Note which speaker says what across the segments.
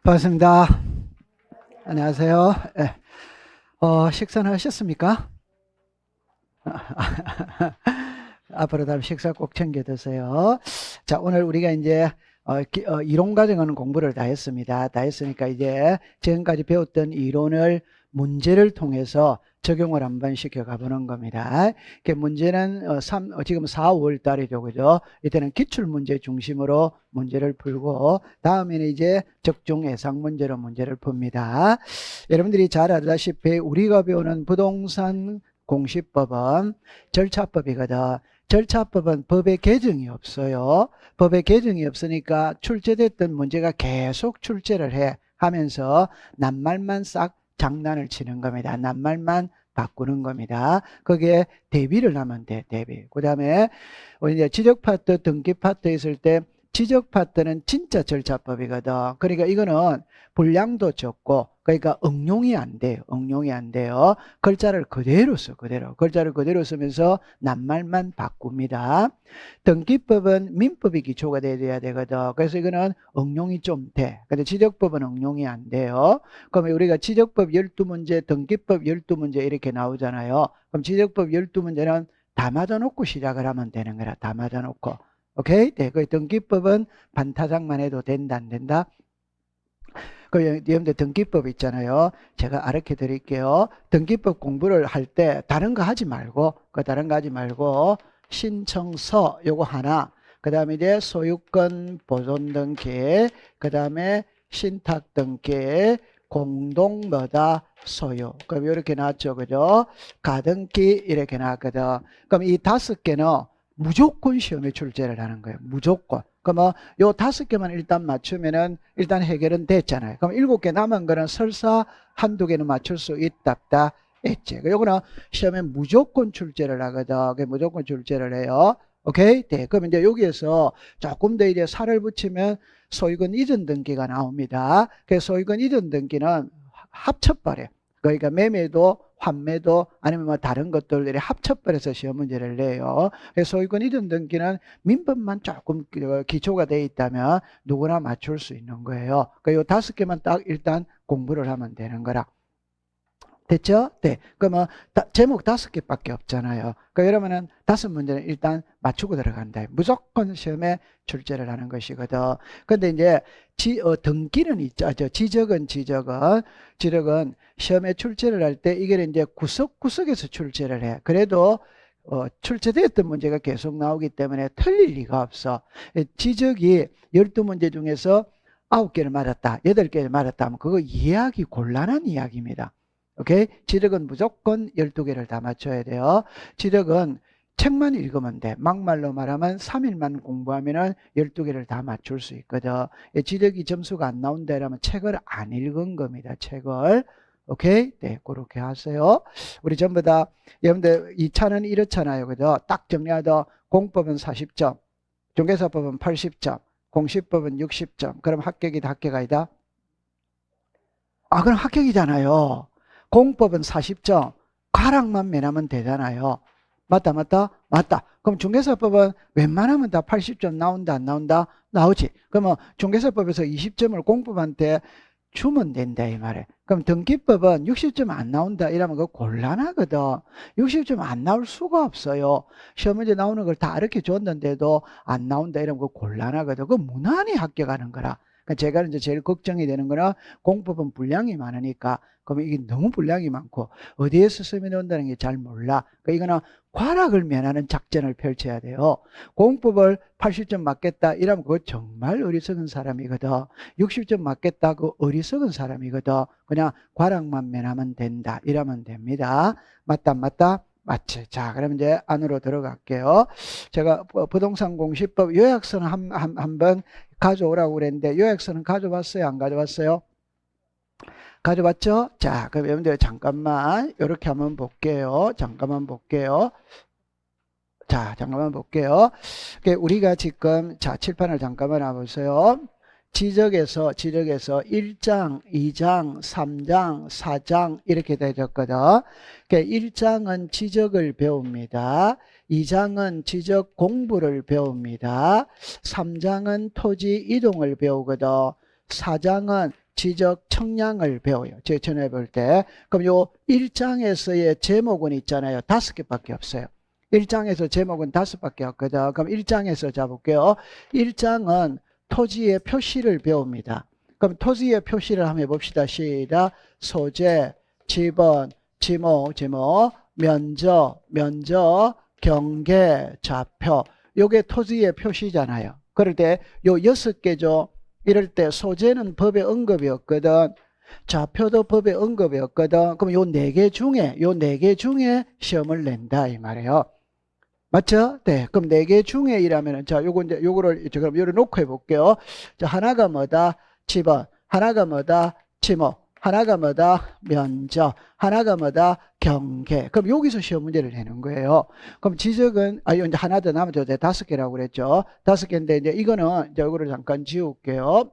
Speaker 1: 반갑습니다. 안녕하세요. 예. 식사는 하셨습니까? 앞으로 다음 식사 꼭 챙겨 드세요. 자, 오늘 우리가 이제 이론 과정은 공부를 다 했습니다. 다 했으니까 이제 지금까지 배웠던 이론을 문제를 통해서 적용을 한번 시켜가 보는 겁니다. 문제는 지금 4, 5월 달이죠. 그죠? 이때는 기출문제 중심으로 문제를 풀고 다음에는 이제 적중 예상 문제로 문제를 풉니다. 여러분들이 잘 알다시피 우리가 배우는 부동산 공시법은 절차법이거든. 절차법은 법의 개정이 없어요. 법의 개정이 없으니까 출제됐던 문제가 계속 출제를 해 하면서 낱말만 싹 장난을 치는 겁니다. 낱말만 바꾸는 겁니다. 거기에 대비를 하면 돼, 대비. 그 다음에 이제 지적 파트, 등기 파트 있을 때 지적 파트는 진짜 절차법이거든. 그러니까 이거는 분량도 적고, 그러니까 응용이 안 돼요. 응용이 안 돼요. 글자를 그대로 써, 그대로. 글자를 그대로 쓰면서 낱말만 바꿉니다. 등기법은 민법이 기초가 돼야 되거든. 그래서 이거는 응용이 좀 돼. 근데 지적법은 응용이 안 돼요. 그러면 우리가 지적법 12문제, 등기법 12문제 이렇게 나오잖아요. 그럼 지적법 12문제는 다 맞아놓고 시작을 하면 되는 거라. 다 맞아놓고. 오케이? 네, 그 등기법은 반타작만 해도 된다, 안 된다? 여러분들 등기법 있잖아요. 제가 가르쳐 드릴게요. 등기법 공부를 할 때 다른 거 하지 말고, 다른 거 하지 말고, 신청서 요거 하나, 그 다음에 이제 소유권 보존 등기, 그 다음에 신탁 등기, 공동 뭐다 소유. 그럼 이렇게 나왔죠, 그죠? 가등기 이렇게 나왔거든. 그럼 이 5개는 무조건 시험에 출제를 하는 거예요. 무조건. 그러면 요 5개만 일단 맞추면은 일단 해결은 됐잖아요. 그럼 7개 남은 거는 설사 한두 개는 맞출 수 있답다 했지. 요거는 시험에 무조건 출제를 하거든. 무조건 출제를 해요. 오케이? 네. 그럼 이제 여기에서 조금 더 이제 살을 붙이면 소유권 이전 등기가 나옵니다. 그래서 소유권 이전 등기는 합쳐버려. 그러니까 매매도 환매도 아니면 뭐 다른 것들이 합쳐버려서 시험 문제를 내요. 그래서 소유권 이전 등기는 민법만 조금 기초가 돼 있다면 누구나 맞출 수 있는 거예요. 그러니까 요 5개만 딱 일단 공부를 하면 되는 거라. 됐죠? 네. 그러면 제목 5개밖에 없잖아요. 그러니까 여러분은 5문제는 일단 맞추고 들어간다. 무조건 시험에 출제를 하는 것이거든. 근데 이제 등기는 있죠. 지적은 시험에 출제를 할 때 이게 이제 구석구석에서 출제를 해. 그래도 출제되었던 문제가 계속 나오기 때문에 틀릴 리가 없어. 지적이 12문제 중에서 9개를 맞았다, 8개를 맞았다 하면 그거 이해하기 곤란한 이야기입니다. 오케이? 지력은 무조건 12개를 다 맞춰야 돼요. 지력은 책만 읽으면 돼. 막말로 말하면 3일만 공부하면 12개를 다 맞출 수 있거든. 지력이 점수가 안 나온다 이러면 책을 안 읽은 겁니다. 책을. 오케이? 네, 그렇게 하세요. 우리 전부 다, 여러분들 2차는 이렇잖아요. 그죠? 딱 정리하다 공법은 40점, 중개사법은 80점, 공시법은 60점. 그럼 합격이다, 합격 아니다? 그럼 합격이잖아요. 공법은 40점, 가락만 면하면 되잖아요. 맞다, 맞다? 맞다. 그럼 중개사법은 웬만하면 다 80점 나온다, 안 나온다? 나오지. 그러면 중개사법에서 20점을 공법한테 주면 된다, 이 말에. 그럼 등기법은 60점 안 나온다, 이러면 그거 곤란하거든. 60점 안 나올 수가 없어요. 시험 문제 나오는 걸 다 가르쳐 줬는데도 안 나온다, 이러면 그거 곤란하거든. 그거 무난히 합격하는 거라. 그러니까 제가 이제 제일 걱정이 되는 거는 공법은 분량이 많으니까 그러면 이게 너무 분량이 많고 어디에서 쓰면 온다는 게 잘 몰라. 그러니까 이거는 과락을 면하는 작전을 펼쳐야 돼요. 공법을 80점 맞겠다 이러면 그거 정말 어리석은 사람이거든. 60점 맞겠다 그 어리석은 사람이거든. 그냥 과락만 면하면 된다 이러면 됩니다. 맞다 맞다? 맞지. 자, 그럼 이제 안으로 들어갈게요. 제가 부동산 공시법 요약서는 한번 가져오라고 그랬는데 요약서는 가져왔어요? 안 가져왔어요? 가져왔죠? 자, 그럼 여러분들 잠깐만 이렇게 한번 볼게요. 잠깐만 볼게요. 자, 잠깐만 볼게요. 우리가 지금 자 칠판을 잠깐만 와보세요. 지적에서 1장, 2장, 3장, 4장 이렇게 되졌거든. 1장은 지적을 배웁니다. 2장은 지적 공부를 배웁니다. 3장은 토지 이동을 배우거든. 4장은 지적 청량을 배워요. 제천에 볼 때. 그럼 요 1장에서의 제목은 있잖아요. 5개밖에 없어요. 1장에서 제목은 5밖에 없거든. 그럼 1장에서 잡을게요. 1장은 토지의 표시를 배웁니다. 그럼 토지의 표시를 한번 해봅시다. 시작. 소재, 지번, 지목, 면적, 경계, 좌표. 요게 토지의 표시잖아요. 그럴 때 요 6개죠. 이럴 때 소재는 법에 언급이 없거든. 좌표도 법에 언급이 없거든. 그럼 요 4개 중에 시험을 낸다 이 말이에요. 맞죠? 네. 그럼 4개 중에 이라면은 자, 요거를 그럼 요를 놓고 해 볼게요. 자, 하나가 뭐다? 지번. 하나가 뭐다? 지목. 하나가 뭐다? 면적. 하나가 뭐다? 경계. 그럼 여기서 시험 문제를 내는 거예요. 그럼 지적은 이제 하나 더 남았죠. 5개라고 그랬죠. 5개인데 이제 이거는 이제 이거를 잠깐 지울게요.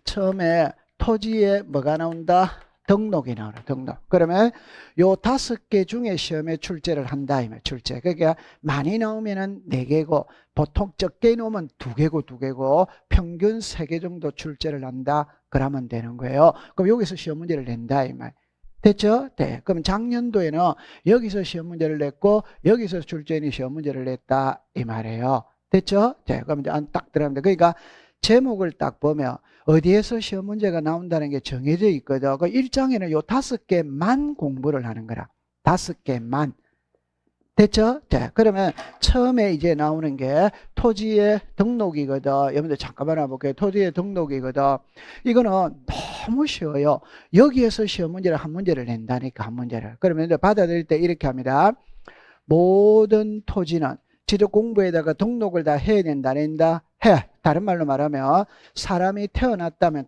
Speaker 1: 처음에 토지에 뭐가 나온다? 등록이 나오라, 등록. 그러면 요 5개 중에 시험에 출제를 한다, 이 말, 출제. 그러니까 많이 나오면은 4개고, 보통 적게 나오면 2개고, 평균 3개 정도 출제를 한다, 그러면 되는 거예요. 그럼 여기서 시험 문제를 낸다, 이 말. 됐죠? 네. 그럼 작년도에는 여기서 시험 문제를 냈고, 여기서 출제인이 시험 문제를 냈다, 이 말이에요. 됐죠? 네. 그럼 이제 딱 들어갑니다. 그러니까 제목을 딱 보면 어디에서 시험 문제가 나온다는 게 정해져 있거든. 그 1장에는 요 5개만 공부를 하는 거라. 5개만. 됐죠? 자, 그러면 처음에 이제 나오는 게 토지의 등록이거든. 여러분들 잠깐만 와볼게요. 토지의 등록이거든. 이거는 너무 쉬워요. 여기에서 시험 문제를 한 문제를 낸다니까, 한 문제를. 그러면 이제 받아들일 때 이렇게 합니다. 모든 토지는 지적 공부에다가 등록을 다 해야 된다, 안 된다? 해. 다른 말로 말하면 사람이 태어났다면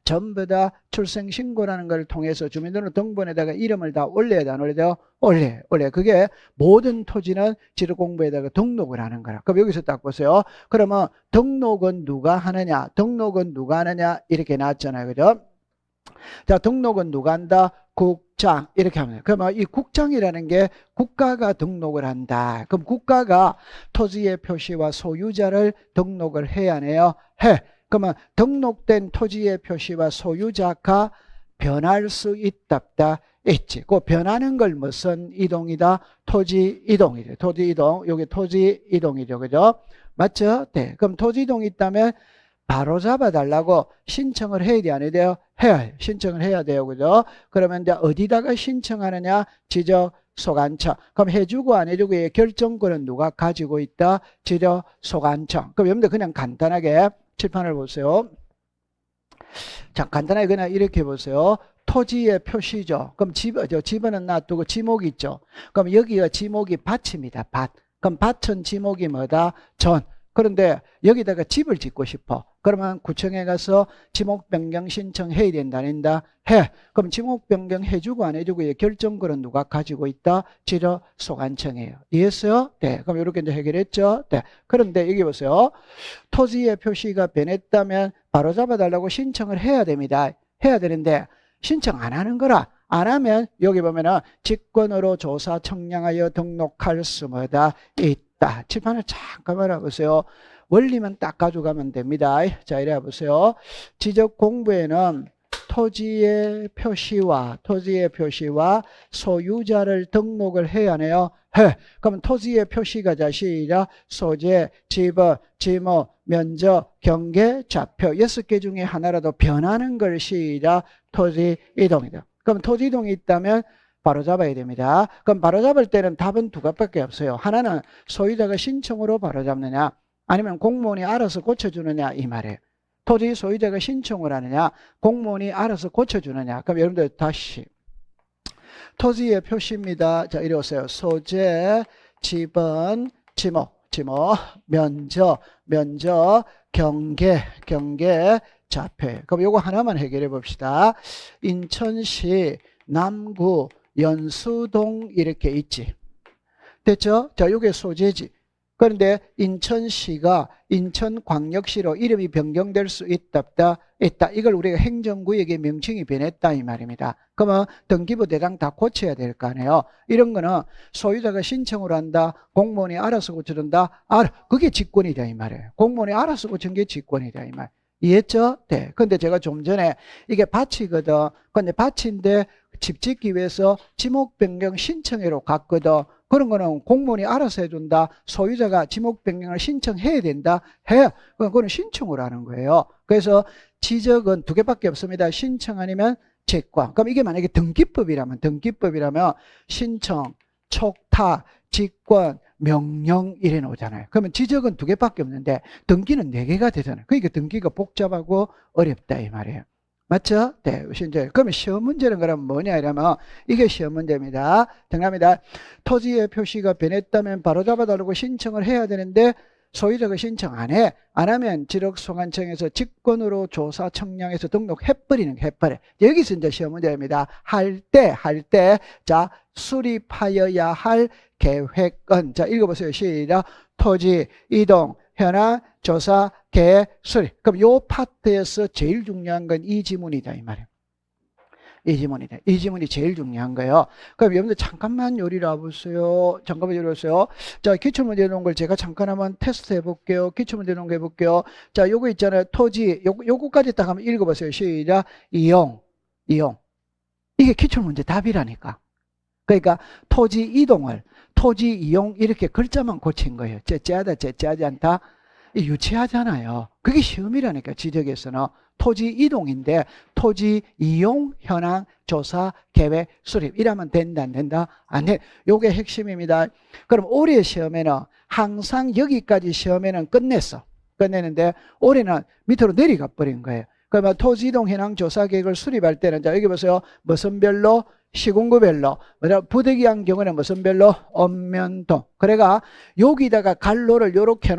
Speaker 1: 전부 다 출생신고라는 걸 통해서 주민등록등본에다가 이름을 다 올려야 돼, 안 올려야 돼요? 올려. 그게 모든 토지는 지적 공부에다가 등록을 하는 거라. 그럼 여기서 딱 보세요. 그러면 등록은 누가 하느냐? 이렇게 나왔잖아요. 그죠? 자, 등록은 누가 한다? 국장. 이렇게 하면 돼요. 그러면 이 국장이라는 게 국가가 등록을 한다. 그럼 국가가 토지의 표시와 소유자를 등록을 해야 하네요. 해. 그러면 등록된 토지의 표시와 소유자가 변할 수 있다. 있지. 그 변하는 걸 무슨 이동이다? 토지 이동이죠. 토지 이동. 여기 토지 이동이죠. 그죠? 맞죠? 네. 그럼 토지 이동이 있다면 바로 잡아달라고 신청을 해야 돼, 안 해야 돼요? 신청을 해야 돼요. 그죠? 그러면 이제 어디다가 신청하느냐? 지적 소관청. 그럼 해주고 안 해주고의 결정권은 누가 가지고 있다? 지적 소관청. 그럼 여러분들 그냥 간단하게 칠판을 보세요. 자, 간단하게 그냥 이렇게 보세요. 토지의 표시죠. 그럼 집어는 놔두고 지목이 있죠. 그럼 여기가 지목이 밭입니다. 밭. 그럼 밭은 지목이 뭐다? 전. 그런데 여기다가 집을 짓고 싶어. 그러면 구청에 가서 지목 변경 신청해야 된다, 안 된다? 해. 그럼 지목 변경 해주고 안 해주고의 결정권은 누가 가지고 있다? 지적 소관청이에요. 이해했어요? 네. 그럼 이렇게 이제 해결했죠? 네. 그런데 여기 보세요. 토지의 표시가 변했다면 바로 잡아달라고 신청을 해야 됩니다. 해야 되는데 신청 안 하는 거라. 안 하면 여기 보면은 직권으로 조사 청량하여 등록할 수 뭐다? 있다. 칠판을 잠깐만 봐보세요. 원리만 딱 가져가면 됩니다. 자, 이래 보세요. 지적 공부에는 토지의 표시와 소유자를 등록을 해야 하네요. 해. 그러면 토지의 표시가 시작. 소재, 지번, 지목, 면적, 경계, 좌표 6개 중에 하나라도 변하는 걸 시작. 토지 이동이다. 그럼 토지 이동이 있다면 바로 잡아야 됩니다. 그럼 바로 잡을 때는 답은 2가지밖에 없어요. 하나는 소유자가 신청으로 바로 잡느냐, 아니면 공무원이 알아서 고쳐주느냐, 이 말이에요. 토지 소유자가 신청을 하느냐, 공무원이 알아서 고쳐주느냐. 그럼 여러분들 다시 토지의 표시입니다. 자, 이리 오세요. 소재, 지번, 지목, 면적, 경계, 좌표. 그럼 요거 하나만 해결해 봅시다. 인천시 남구 연수동 이렇게 있지. 됐죠? 자, 요게 소재지. 그런데 인천시가 인천광역시로 이름이 변경될 수 있다. 이걸 우리가 행정구역의 명칭이 변했다 이 말입니다. 그러면 등기부 대장 다 고쳐야 될 거 아니에요. 이런 거는 소유자가 신청을 한다. 공무원이 알아서 고쳐준다. 그게 직권이다 이 말이에요. 공무원이 알아서 고친 게 직권이다 이 말. 이해했죠? 네. 근데 제가 좀 전에 이게 밭이거든. 근데 밭인데 집 짓기 위해서 지목 변경 신청회로 갔거든. 그런 거는 공무원이 알아서 해준다. 소유자가 지목 변경을 신청해야 된다. 해. 그거는 신청을 하는 거예요. 그래서 지적은 두 개밖에 없습니다. 신청 아니면 채권. 그럼 이게 만약에 등기법이라면 신청, 촉탁, 직권, 명령 이래 나오잖아요. 그러면 지적은 두 개밖에 없는데 등기는 네 개가 되잖아요. 그러니까 등기가 복잡하고 어렵다 이 말이에요. 맞죠? 네. 이제 그러면 시험 문제는 그럼 뭐냐 이러면 이게 시험 문제입니다. 정답입니다. 토지의 표시가 변했다면 바로 잡아달라고 신청을 해야 되는데 소유자가 신청 안 해. 안 하면 지력소관청에서 직권으로 조사 청량해서 등록해버리는 거 해버려. 여기서 이제 시험 문제입니다. 자, 수립하여야 할 계획은. 자, 읽어보세요. 시작. 토지, 이동, 현황, 조사, 계획, 수립. 그럼 요 파트에서 제일 중요한 건 이 지문이다. 이 말이에요. 이 지문이 제일 중요한 거예요. 그럼 여러분들 잠깐만 요리를 와보세요. 잠깐만 요리 와보세요. 자, 기출문제 놓은 걸 제가 잠깐 한번 테스트 해볼게요. 기출문제 놓은 거 해볼게요. 자, 요거 있잖아요. 토지. 요거까지 딱 한번 읽어보세요. 시작. 이용. 이게 기출문제 답이라니까. 그러니까 토지 이용 이렇게 글자만 고친 거예요. 째하지 않다. 유치하잖아요. 그게 시험이라니까. 지적에서는 토지 이동인데 토지 이용, 현황, 조사, 계획, 수립 이러면 된다 안 된다? 안 돼. 요게 핵심입니다. 그럼 올해 시험에는 항상 여기까지 시험에는 끝냈는데 올해는 밑으로 내려가 버린 거예요. 그러면 토지 이동, 현황, 조사, 계획을 수립할 때는 자 여기 보세요. 무슨 별로? 시군구별로. 부득이한 경우는 무슨 별로? 읍면동. 그래가 여기다가 갈로를 요렇게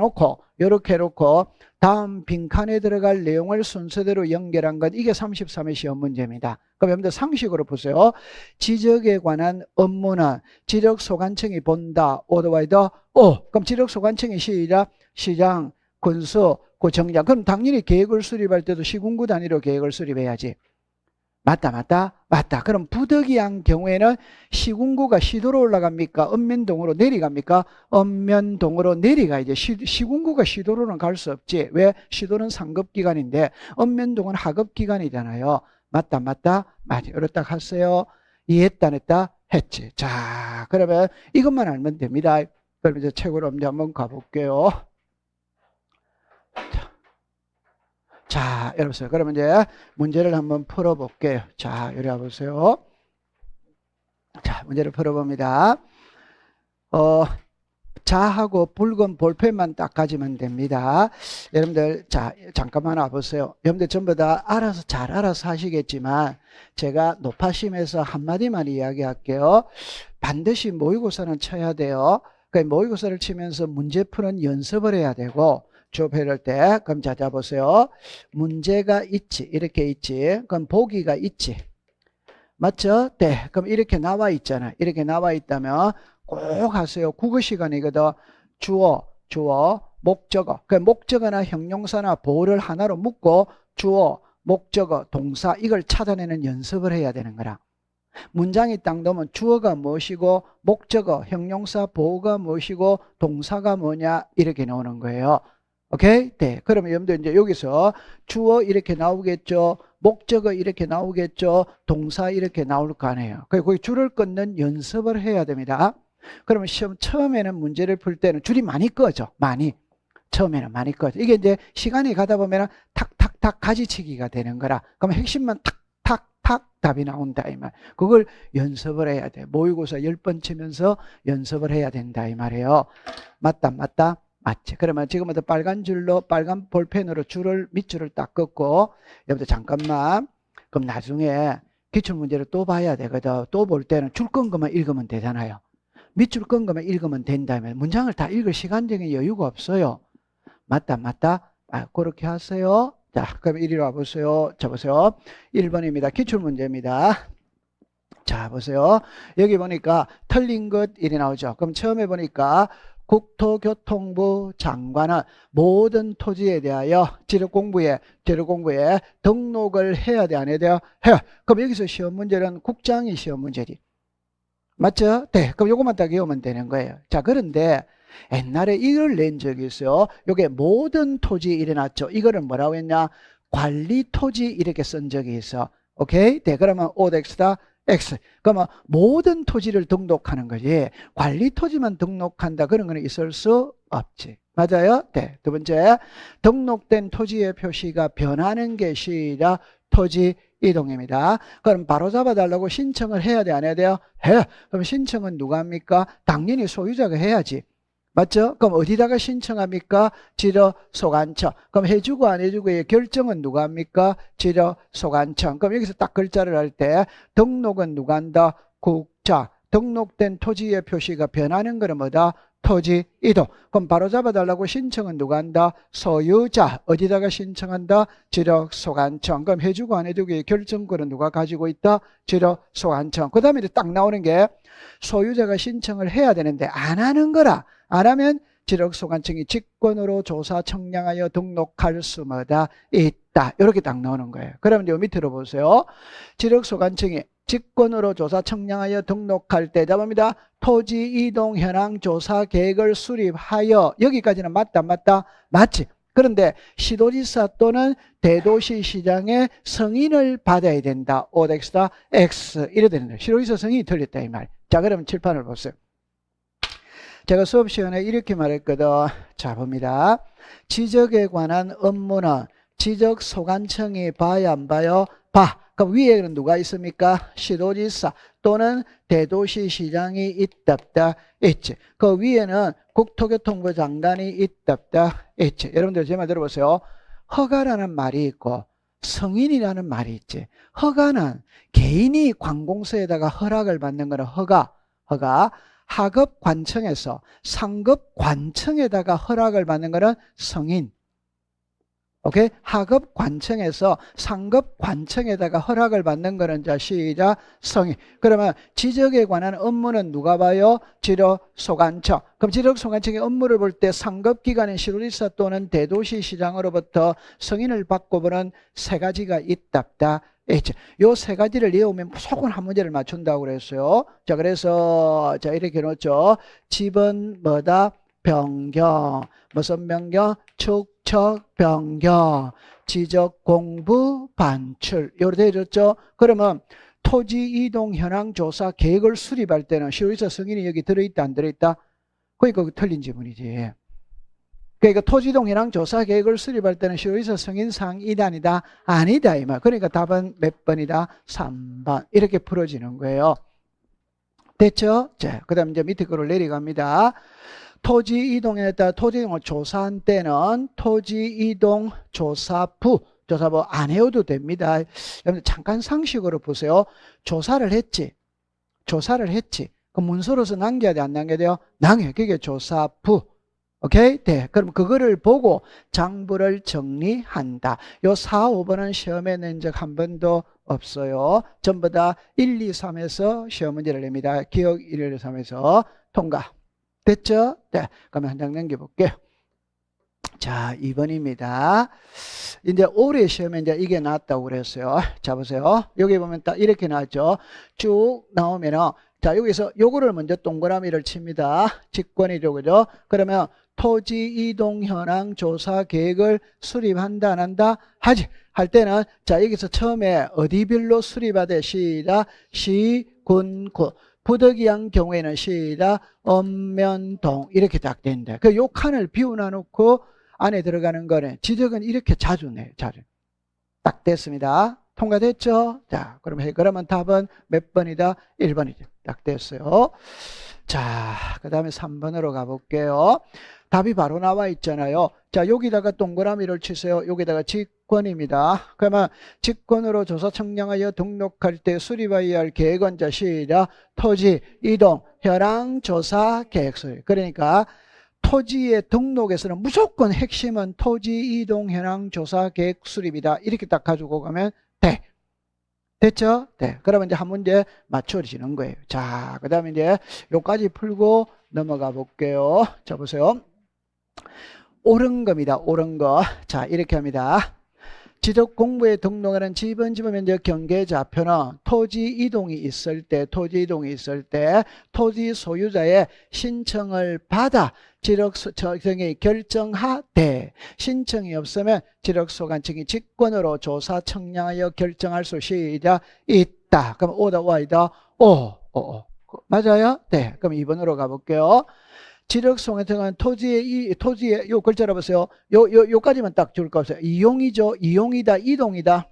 Speaker 1: 해놓고 다음 빈칸에 들어갈 내용을 순서대로 연결한 것. 이게 33의 시험 문제입니다. 그럼 여러분들 상식으로 보세요. 지적에 관한 업무는 지적소관청이 본다. 오더와이더 그럼 지적소관청이 시장, 군수, 구청장. 그럼 당연히 계획을 수립할 때도 시군구 단위로 계획을 수립해야지. 맞다. 그럼 부득이한 경우에는 시군구가 시도로 올라갑니까? 읍면동으로 내려갑니까? 읍면동으로 내려가야지. 시군구가 시도로는 갈 수 없지. 왜? 시도는 상급기관인데 읍면동은 하급기관이잖아요. 맞다. 이렇다 하세요. 이해했다 안 했다? 했지. 자, 그러면 이것만 알면 됩니다. 그럼 이제 책으로 한번 가볼게요. 자, 여러분, 그러면 이제 문제를 한번 풀어볼게요. 자, 이리 와보세요. 자, 문제를 풀어봅니다. 자하고 붉은 볼펜만 딱 가지면 됩니다. 여러분들, 자, 잠깐만 와보세요. 여러분들 전부 다 잘 알아서 하시겠지만, 제가 높아심에서 한마디만 이야기할게요. 반드시 모의고사는 쳐야 돼요. 그러니까 모의고사를 치면서 문제 푸는 연습을 해야 되고, 조회할 때, 그럼 자 보세요. 문제가 있지. 이렇게 있지. 그럼 보기가 있지. 맞죠? 네. 그럼 이렇게 나와 있잖아. 이렇게 나와 있다면 꼭 하세요. 국어 시간이거든. 주어, 목적어. 그 목적어나 형용사나 보어를 하나로 묶고 주어, 목적어, 동사 이걸 찾아내는 연습을 해야 되는 거라. 문장이 딱 넣으면 주어가 무엇이고 목적어, 형용사, 보어가 무엇이고 동사가 뭐냐 이렇게 나오는 거예요. 오케이? 네. 그러면 여러분들 이제 여기서 주어 이렇게 나오겠죠. 목적어 이렇게 나오겠죠. 동사 이렇게 나올 거 아니에요. 거기 줄을 끊는 연습을 해야 됩니다. 그러면 시험 처음에는 문제를 풀 때는 줄이 많이 꺼져. 처음에는 많이 꺼져. 이게 이제 시간이 가다 보면 탁탁탁 가지치기가 되는 거라. 그럼 핵심만 탁탁탁 답이 나온다 이 말. 그걸 연습을 해야 돼. 모의고사 10번 치면서 연습을 해야 된다 이 말이에요. 맞다. 맞지. 그러면 지금부터 빨간 볼펜으로 밑줄을 딱 긋고, 여러분들 잠깐만. 그럼 나중에 기출문제를 또 봐야 되거든. 또 볼 때는 줄 끈 것만 읽으면 되잖아요. 밑줄 끈 것만 읽으면 된다면 문장을 다 읽을 시간적인 여유가 없어요. 맞다. 그렇게 하세요. 자, 그럼 이리 와보세요. 자, 보세요. 1번입니다. 기출문제입니다. 자, 보세요. 여기 보니까 틀린 것 이리 나오죠. 그럼 처음에 보니까 국토교통부 장관은 모든 토지에 대하여 지력공부에 등록을 해야 돼, 안 해야 돼요? 해요. 그럼 여기서 시험 문제는 국장이 시험 문제지. 맞죠? 네. 그럼 요것만 딱 외우면 되는 거예요. 자, 그런데 옛날에 이걸 낸 적이 있어요. 요게 모든 토지에 일어났죠. 이거를 뭐라고 했냐? 관리 토지 이렇게 쓴 적이 있어. 오케이? 네, 그러면 OX다 X. 그러면 모든 토지를 등록하는 거지. 관리 토지만 등록한다. 그런 거는 있을 수 없지. 맞아요? 네. 두 번째, 등록된 토지의 표시가 변하는 게 시작 토지 이동입니다. 그럼 바로 잡아달라고 신청을 해야 돼, 안 해야 돼요? 해. 그럼 신청은 누가 합니까? 당연히 소유자가 해야지. 맞죠? 그럼 어디다가 신청합니까? 지려소관청. 그럼 해주고 안 해주고의 결정은 누가 합니까? 지려소관청. 그럼 여기서 딱 글자를 할 때 등록은 누가 한다? 국자. 등록된 토지의 표시가 변하는 거는 뭐다? 토지 이동. 그럼 바로 잡아달라고 신청은 누가 한다? 소유자. 어디다가 신청한다? 지려소관청. 그럼 해주고 안 해주고의 결정권은 누가 가지고 있다? 지려소관청. 그 다음에 딱 나오는 게 소유자가 신청을 해야 되는데 안 하는 거라. 안 하면 지력소관청이 직권으로 조사 청량하여 등록할 수마다 있다. 이렇게 딱 나오는 거예요. 그러면 요 밑으로 보세요. 지력소관청이 직권으로 조사 청량하여 등록할 때 잡습니다. 토지 이동 현황 조사 계획을 수립하여. 여기까지는 맞다 안 맞다? 맞지. 그런데 시도지사 또는 대도시시장의 승인을 받아야 된다. OX다 X 이래 되는 거예요. 시도지사 승인이 틀렸다 이 말. 자, 그러면 칠판을 보세요. 제가 수업 시간에 이렇게 말했거든. 자, 봅니다. 지적에 관한 업무는 지적소관청이 봐야 안 봐요? 봐. 그럼 위에는 누가 있습니까? 시도지사 또는 대도시시장이 있다 없다 있지. 그 위에는 국토교통부 장관이 있다 없다 있지. 여러분들 제 말 들어보세요. 허가라는 말이 있고 승인이라는 말이 있지. 허가는 개인이 관공서에다가 허락을 받는 거는 허가. 하급관청에서 상급관청에다가 허락을 받는 거는 승인. 오케이? 하급관청에서 상급관청에다가 허락을 받는 거는 자 시작 승인. 그러면 지적에 관한 업무는 누가 봐요? 지력소관청. 그럼 지력소관청의 업무를 볼 때 상급기관인 시도지사 또는 대도시시장으로부터 승인을 받고 보는 세 가지가 있다 없다 있죠. 요 세 가지를 외우면 무조건 한 문제를 맞춘다고 그랬어요. 자, 그래서 자 이렇게 놓죠. 집은 뭐다? 변경. 무슨 변경? 축척 변경. 지적 공부 반출. 요렇게 해줬죠. 그러면 토지 이동 현황 조사 계획을 수립할 때는 시도지사 승인이 여기 들어있다 안 들어있다? 그러니까 틀린 지문이지. 그러니까 토지이동 현황 조사 계획을 수립할 때는 시도지사 승인사항이다 아니다? 아니다 이 말. 그러니까 답은 몇 번이다? 3번. 이렇게 풀어지는 거예요. 됐죠? 자, 그 다음 이제 밑에 거로 내려갑니다. 토지 이동에 따라 토지 이동을 조사한 때는 토지 이동 조사부 안 해도 됩니다. 여러분들 잠깐 상식으로 보세요. 조사를 했지. 그 문서로서 남겨야 돼, 안 남겨야 돼요? 남겨요. 그게 조사부. 오케이? 네. 그럼 그거를 보고 장부를 정리한다. 요 4, 5번은 시험에 낸 적 한 번도 없어요. 전부 다 1, 2, 3에서 시험 문제를 냅니다. 기억 1, 2, 3에서 통과. 됐죠? 네. 그러면 한 장 넘겨볼게요. 자, 2번입니다. 이제 올해 시험에 이제 이게 나왔다고 그랬어요. 자, 보세요. 여기 보면 딱 이렇게 나왔죠. 쭉 나오면은, 자, 여기서 요거를 먼저 동그라미를 칩니다. 직권이죠. 그죠? 그러면 토지 이동 현황 조사 계획을 수립한다, 안 한다? 하지. 할 때는, 자, 여기서 처음에 어디별로 수립하되 시작, 시, 군, 구. 부득이한 경우에는 시작, 읍면동. 이렇게 딱 된다. 그 요 칸을 비워놔 놓고 안에 들어가는 거는 지적은 이렇게 자주 내요. 자주. 딱 됐습니다. 통과됐죠? 자, 그러면 답은 몇 번이다? 1번이죠. 딱 됐어요. 자, 그 다음에 3번으로 가볼게요. 답이 바로 나와 있잖아요. 자, 여기다가 동그라미를 치세요. 여기다가 직권입니다. 그러면 직권으로 조사 청량하여 등록할 때 수립해야 할 계획은 자 시작, 토지 이동 현황 조사 계획 수립. 그러니까 토지의 등록에서는 무조건 핵심은 토지 이동 현황 조사 계획 수립이다. 이렇게 딱 가지고 가면 돼. 됐죠? 네. 그러면 이제 한 문제 맞춰지는 거예요. 자, 그 다음에 이제 요까지 풀고 넘어가 볼게요. 자, 보세요. 옳은 겁니다. 옳은 거. 자, 이렇게 합니다. 지적 공부에 등록하는 지번 면적 경계 좌표는 토지 이동이 있을 때 토지 소유자의 신청을 받아 지적소관청이 결정하되 신청이 없으면 지적소관청이 직권으로 조사 청량하여 결정할 수 있다. 그럼 오다 와이다 오. 맞아요? 네. 그럼 2번으로 가볼게요. 지적소관청은 토지에 요 글자 알아보세요. 요까지만 딱 줄 거 없어요. 이용이죠. 이용이다. 이동이다.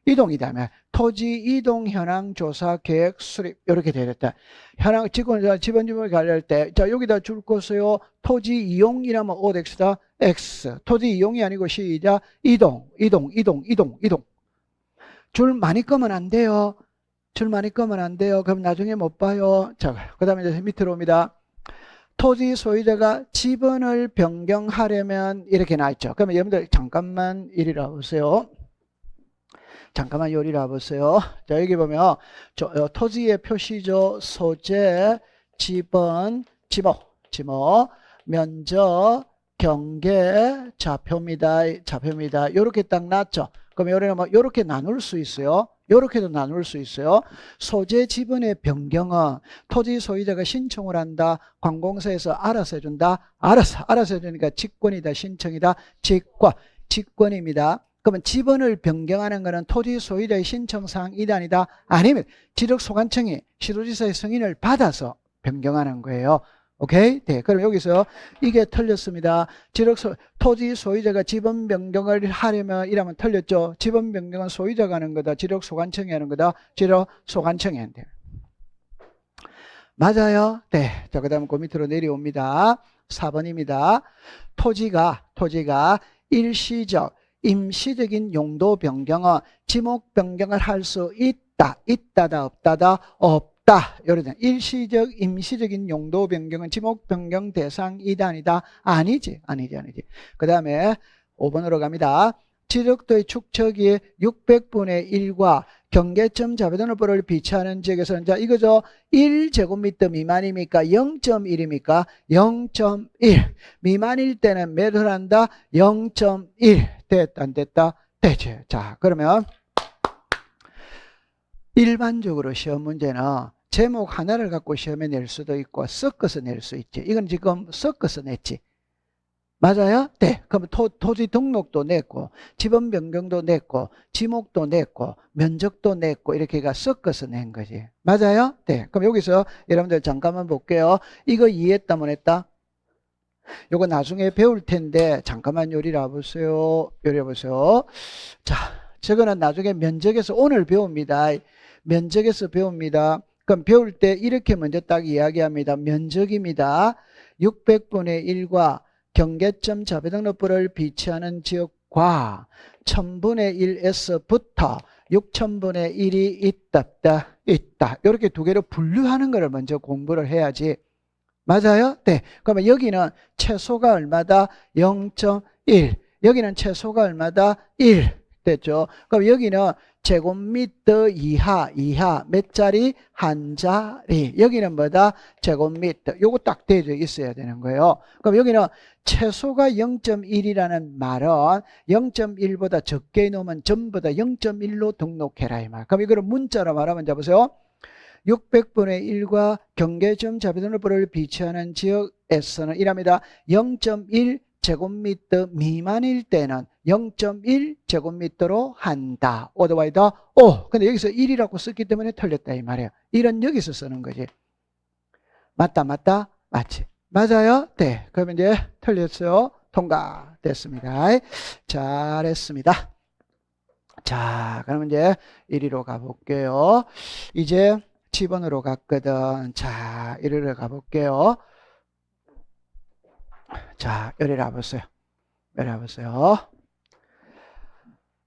Speaker 1: 이동이다면 토지 이동 현황 조사 계획 수립 이렇게 되겠다. 현황 지번지번을 관리할 때 자 여기다 줄 것이요. 토지 이용이라면 OX다. X. 토지 이용이 아니고 시작. 이동. 줄 많이 끄면 안 돼요. 줄 많이 끄면 안 돼요. 그럼 나중에 못 봐요. 자, 그다음에 이제 밑으로 옵니다. 토지 소유자가 지번을 변경하려면 이렇게 나있죠. 그러면 여러분들 잠깐만 이리라 보세요. 잠깐만 요리라 보세요. 자, 여기 보면 토지의 표시죠. 소재, 지번, 지목, 면적, 경계, 좌표입니다. 요렇게 딱 놨죠. 그럼 요렇게 나눌 수 있어요. 요렇게도 나눌 수 있어요. 소재 지번의 변경은 토지 소유자가 신청을 한다. 관공서에서 알아서 해준다. 알아서 해주니까 직권이다. 신청이다. 직권입니다. 그러면 지번을 변경하는 것은 토지 소유자의 신청사항이다 아니다? 아니면 지적소관청이 시도지사의 승인을 받아서 변경하는 거예요. 오케이? 네. 그럼 여기서 이게 틀렸습니다. 토지 소유자가 지번 변경을 하려면 이러면 틀렸죠. 지번 변경은 소유자가 하는 거다. 지적소관청이 하는 거다. 지적소관청이 한대. 맞아요? 네. 자, 그 다음 그 밑으로 내려옵니다. 4번입니다. 토지가 일시적, 임시적인 용도 변경은 지목 변경을 할 수 있다다, 없다다, 없다. 요런 일시적, 임시적인 용도 변경은 지목 변경 대상이다, 아니다? 아니지. 그 다음에 5번으로 갑니다. 지적도의 축척이 600분의 1과 경계점 자배등록부를 비치하는 지역에서는 자 이거죠. 1제곱미터 미만입니까? 0.1입니까? 0.1 미만일 때는 몇을 한다? 0.1 됐다 안 됐다? 되지. 자 그러면 일반적으로 시험 문제는 제목 하나를 갖고 시험에 낼 수도 있고 섞어서 낼 수 있지. 이건 지금 섞어서 냈지. 맞아요? 네. 그럼 토지 등록도 냈고, 지번 변경도 냈고, 지목도 냈고, 면적도 냈고, 이렇게가 섞어서 낸 거지. 맞아요? 네. 그럼 여기서 여러분들 잠깐만 볼게요. 이거 이해했다, 못 했다? 요거 나중에 배울 텐데, 잠깐만 요리라 보세요. 자, 저거는 나중에 면적에서 오늘 배웁니다. 면적에서 배웁니다. 그럼 배울 때 이렇게 먼저 딱 이야기합니다. 면적입니다. 600분의 1과 경계점 자배등록부를 비치하는 지역과 1000분의 1에서부터 6000분의 1이 있다. 이렇게 두 개로 분류하는 것을 먼저 공부를 해야지. 맞아요? 네. 그러면 여기는 최소가 얼마다? 0.1. 여기는 최소가 얼마다? 1. 됐죠? 그럼 여기는 제곱미터 이하 몇 자리? 한 자리. 여기는 뭐다? 제곱미터. 요거 딱 되어 있어야 되는 거예요. 그럼 여기는 최소가 0.1이라는 말은 0.1보다 적게 놓으면 전부 다 0.1로 등록해라 이 말. 그럼 이거를 문자로 말하면 잡으세요. 600분의 1과 경계점 자배등록부를 비치하는 지역에서는 이랍니다. 0.1 제곱미터 미만일 때는 0.1 제곱미터로 한다. 오더와이더 오. 근데 여기서 1이라고 썼기 때문에 틀렸다 이 말이에요. 1은 여기서 쓰는 거지. 맞다. 맞지. 맞아요? 네. 그러면 이제 틀렸어요. 통과됐습니다. 잘했습니다. 자, 그러면 이제 1위로 가볼게요. 이제 10번으로 갔거든. 자, 1위로 가볼게요. 자, 여기 와보세요.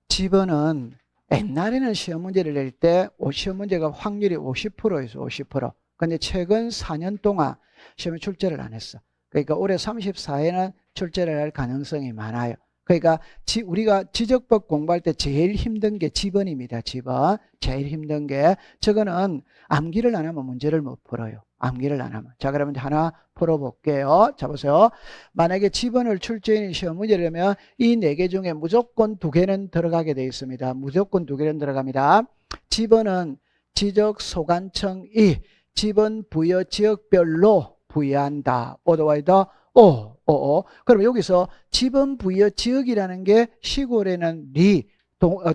Speaker 1: 지번은 옛날에는 시험 문제를 낼 때 시험 문제가 확률이 50%에서 50%. 근데 최근 4년 동안 시험에 출제를 안 했어. 그러니까 올해 34회는 출제를 할 가능성이 많아요. 그러니까 우리가 지적법 공부할 때 제일 힘든 게 지번입니다. 지번. 제일 힘든 게 저거는 암기를 안 하면 문제를 못 풀어요. 암기를 안 하면. 자, 그러면 하나 풀어볼게요. 자, 보세요. 만약에 지번을 출제인이 시험 문제를 내면 이 4개 중에 무조건 2개는 들어가게 되어 있습니다. 무조건 2개는 들어갑니다. 지번은 지적 소관청이 지번 부여 지역별로 부여한다. 오더와이더 오. 그럼 여기서 지번 부여 지역이라는 게 시골에는 리,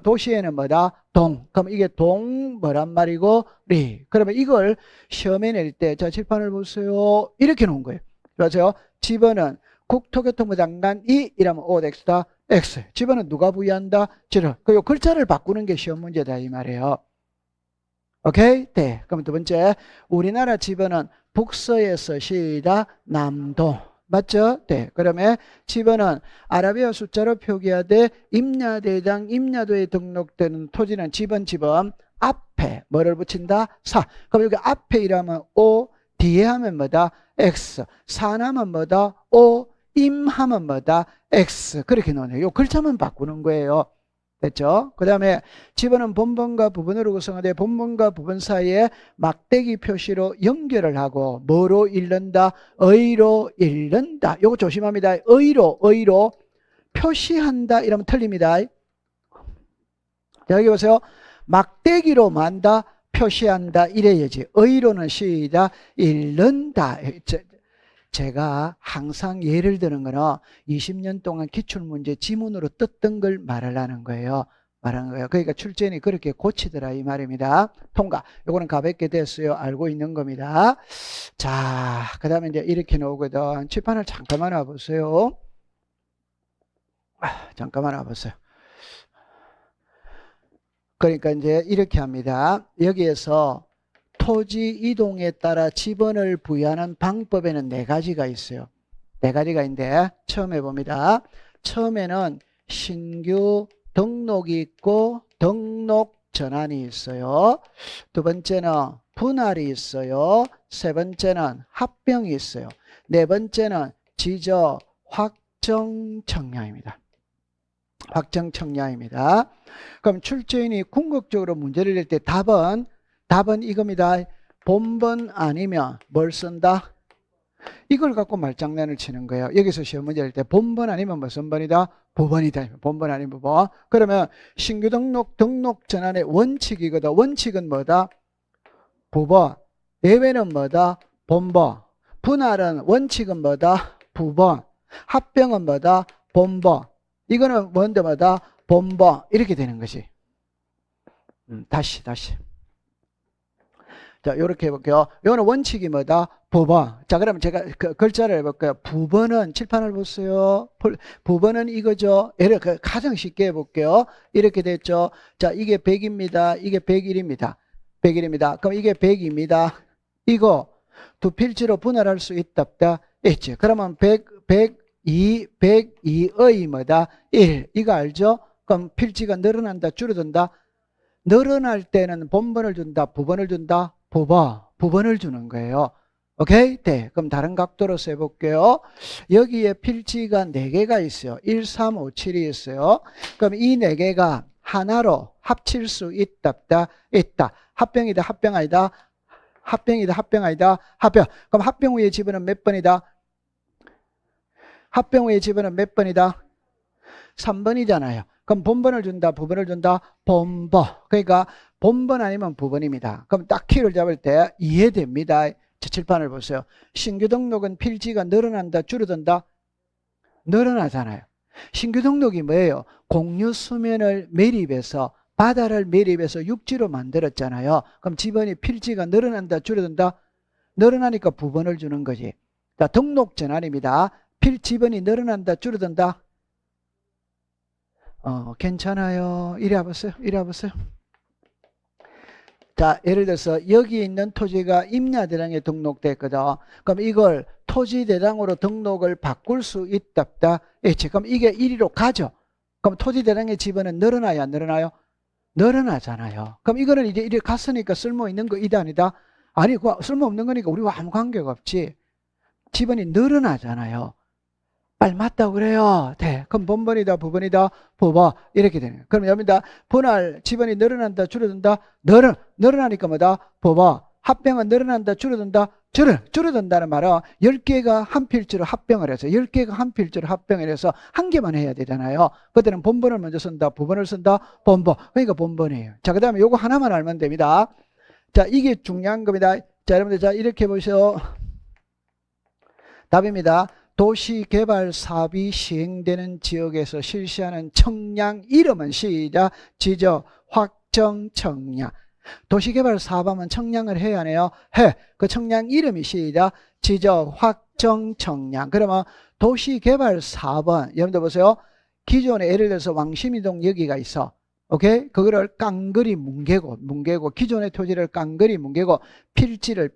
Speaker 1: 도시에는 뭐다? 동. 그럼 이게 동 뭐란 말이고 리. 그러면 이걸 시험에 낼 때 자 칠판을 보세요. 이렇게 놓은 거예요. 맞아요? 지번은 국토교통부 장관이 이라면 O X다. X. 지번은 누가 부여한다? 지를. 그 글자를 바꾸는 게 시험 문제다 이 말이에요. 오케이? 네. 그럼 두 번째, 우리나라 지번은 북서에서 시다 남도. 맞죠? 네. 그러면 지번은 아라비아 숫자로 표기하되 임야대당 임야도에 등록되는 토지는 지번 앞에 뭐를 붙인다? 사. 그럼 여기 앞에 이라면 O, 뒤에 하면 뭐다? X. 사나면 뭐다? O, 임하면 뭐다? X. 그렇게 놓네요. 요 글자만 바꾸는 거예요. 됐죠? 그 다음에 지번은 본번과 부번으로 구성하되 본번과 부번 사이에 막대기 표시로 연결을 하고 뭐로 읽는다? 의로 읽는다. 요거 조심합니다. 의로 표시한다 이러면 틀립니다. 자, 여기 보세요. 막대기로 만다 표시한다 이래야지. 의로는 시다 읽는다. 제가 항상 예를 드는 거는 20년 동안 기출문제 지문으로 떴던 걸 말하려는 거예요. 그러니까 출제인이 그렇게 고치더라 이 말입니다. 통과. 요거는 가볍게 됐어요. 알고 있는 겁니다. 자, 그 다음에 이제 이렇게 나오거든. 칠판을 잠깐만 와보세요. 잠깐만 와보세요. 그러니까 이제 이렇게 합니다. 여기에서 토지 이동에 따라 지번을 부여하는 방법에는 4가지가 있어요. 4가지가 있는데 처음 해봅니다. 처음에는 신규 등록이 있고 등록 전환이 있어요. 두 번째는 분할이 있어요. 세 번째는 합병이 있어요. 네 번째는 지적 확정 청량입니다. 확정 청량입니다. 그럼 출제인이 궁극적으로 문제를 낼 때 답은 이겁니다. 본번 아니면 뭘 쓴다? 이걸 갖고 말장난을 치는 거예요. 여기서 시험 문제 낼 때 본번 아니면 무슨 번이다? 부번이다. 본번 아니면 부번. 그러면 신규 등록 전환의 원칙이거든. 원칙은 뭐다? 부번. 예외는 뭐다? 본번. 분할은 원칙은 뭐다? 부번. 합병은 뭐다? 본번. 이거는 뭔데 뭐다? 본번. 이렇게 되는 것이. 다시. 자, 요렇게 해볼게요. 요거는 원칙이 뭐다? 부번. 자, 그러면 제가 그 글자를 해볼게요. 부번은 칠판을 보세요. 부번은 이거죠. 예를 가장 쉽게 해볼게요. 이렇게 됐죠. 자, 이게 100입니다. 이게 101입니다. 101입니다. 그럼 이게 100입니다. 이거 두 필지로 분할할 수 있다, 없다? 있지. 그러면 102의 뭐다? 1. 이거 알죠? 그럼 필지가 늘어난다, 줄어든다? 늘어날 때는 본번을 준다, 부번을 준다? 부번을 주는 거예요. 오케이? 네. 그럼 다른 각도로 써볼게요. 여기에 필지가 4개가 있어요. 1, 3, 5, 7이 있어요. 그럼 이 4개가 하나로 합칠 수 있다, 없다? 있다. 합병이다, 합병 아니다? 합병이다, 합병 아니다? 합병. 그럼 합병 후에 지번은 몇 번이다? 합병 후에 지번은 몇 번이다? 3번이잖아요. 그럼 본번을 준다, 부번을 준다? 본번. 그러니까 본번 아니면 부번입니다. 그럼 딱 키를 잡을 때 이해됩니다. 칠판을 보세요. 신규 등록은 필지가 늘어난다, 줄어든다? 늘어나잖아요. 신규 등록이 뭐예요? 공유 수면을 매립해서 바다를 매립해서 육지로 만들었잖아요. 그럼 지번이 필지가 늘어난다, 줄어든다? 늘어나니까 부번을 주는 거지. 자, 등록 전환입니다. 지번이 늘어난다, 줄어든다? 괜찮아요. 이리 와보세요. 자, 예를 들어서 여기 있는 토지가 임야대장에 등록됐거든. 그럼 이걸 토지대장으로 등록을 바꿀 수 있다, 없다? 있지. 그럼 이게 1위로 가죠. 그럼 토지대장의 지번은 늘어나요, 안 늘어나요? 늘어나잖아요. 그럼 이거는 이제 이리 갔으니까 쓸모 있는 거 이다, 아니다? 아니, 쓸모 없는 거니까 우리와 아무 관계가 없지. 지번이 늘어나잖아요. 빨리 맞다고 그래요. 네. 그럼 본번이다, 부번이다, 부번. 이렇게 되는 거예요. 그럼 여기다 분할, 지번이 늘어난다, 줄어든다? 늘어나니까 뭐다? 부번. 합병은 늘어난다, 줄어든다? 줄어든다는 말은 10개가 한 필지로 합병을 해서 10개가 한 필지로 합병을 해서 한 개만 해야 되잖아요. 그때는 본번을 먼저 쓴다, 부번을 쓴다, 본번. 그러니까 본번이에요. 자, 그 다음에 요거 하나만 알면 됩니다. 자, 이게 중요한 겁니다. 자, 여러분들, 자, 이렇게 보시오. 답입니다. 도시개발 사업이 시행되는 지역에서 실시하는 청량 이름은 시작, 지적, 확정, 청량. 도시개발 사업하면 청량을 해야 하네요. 해. 그 청량 이름이 시작, 지적, 확정, 청량. 그러면 도시개발 사업은 여러분들 보세요. 기존에 예를 들어서 왕십리동 여기가 있어. 오케이? 그거를 깡그리 뭉개고 기존의 토지를 깡그리 뭉개고 필지를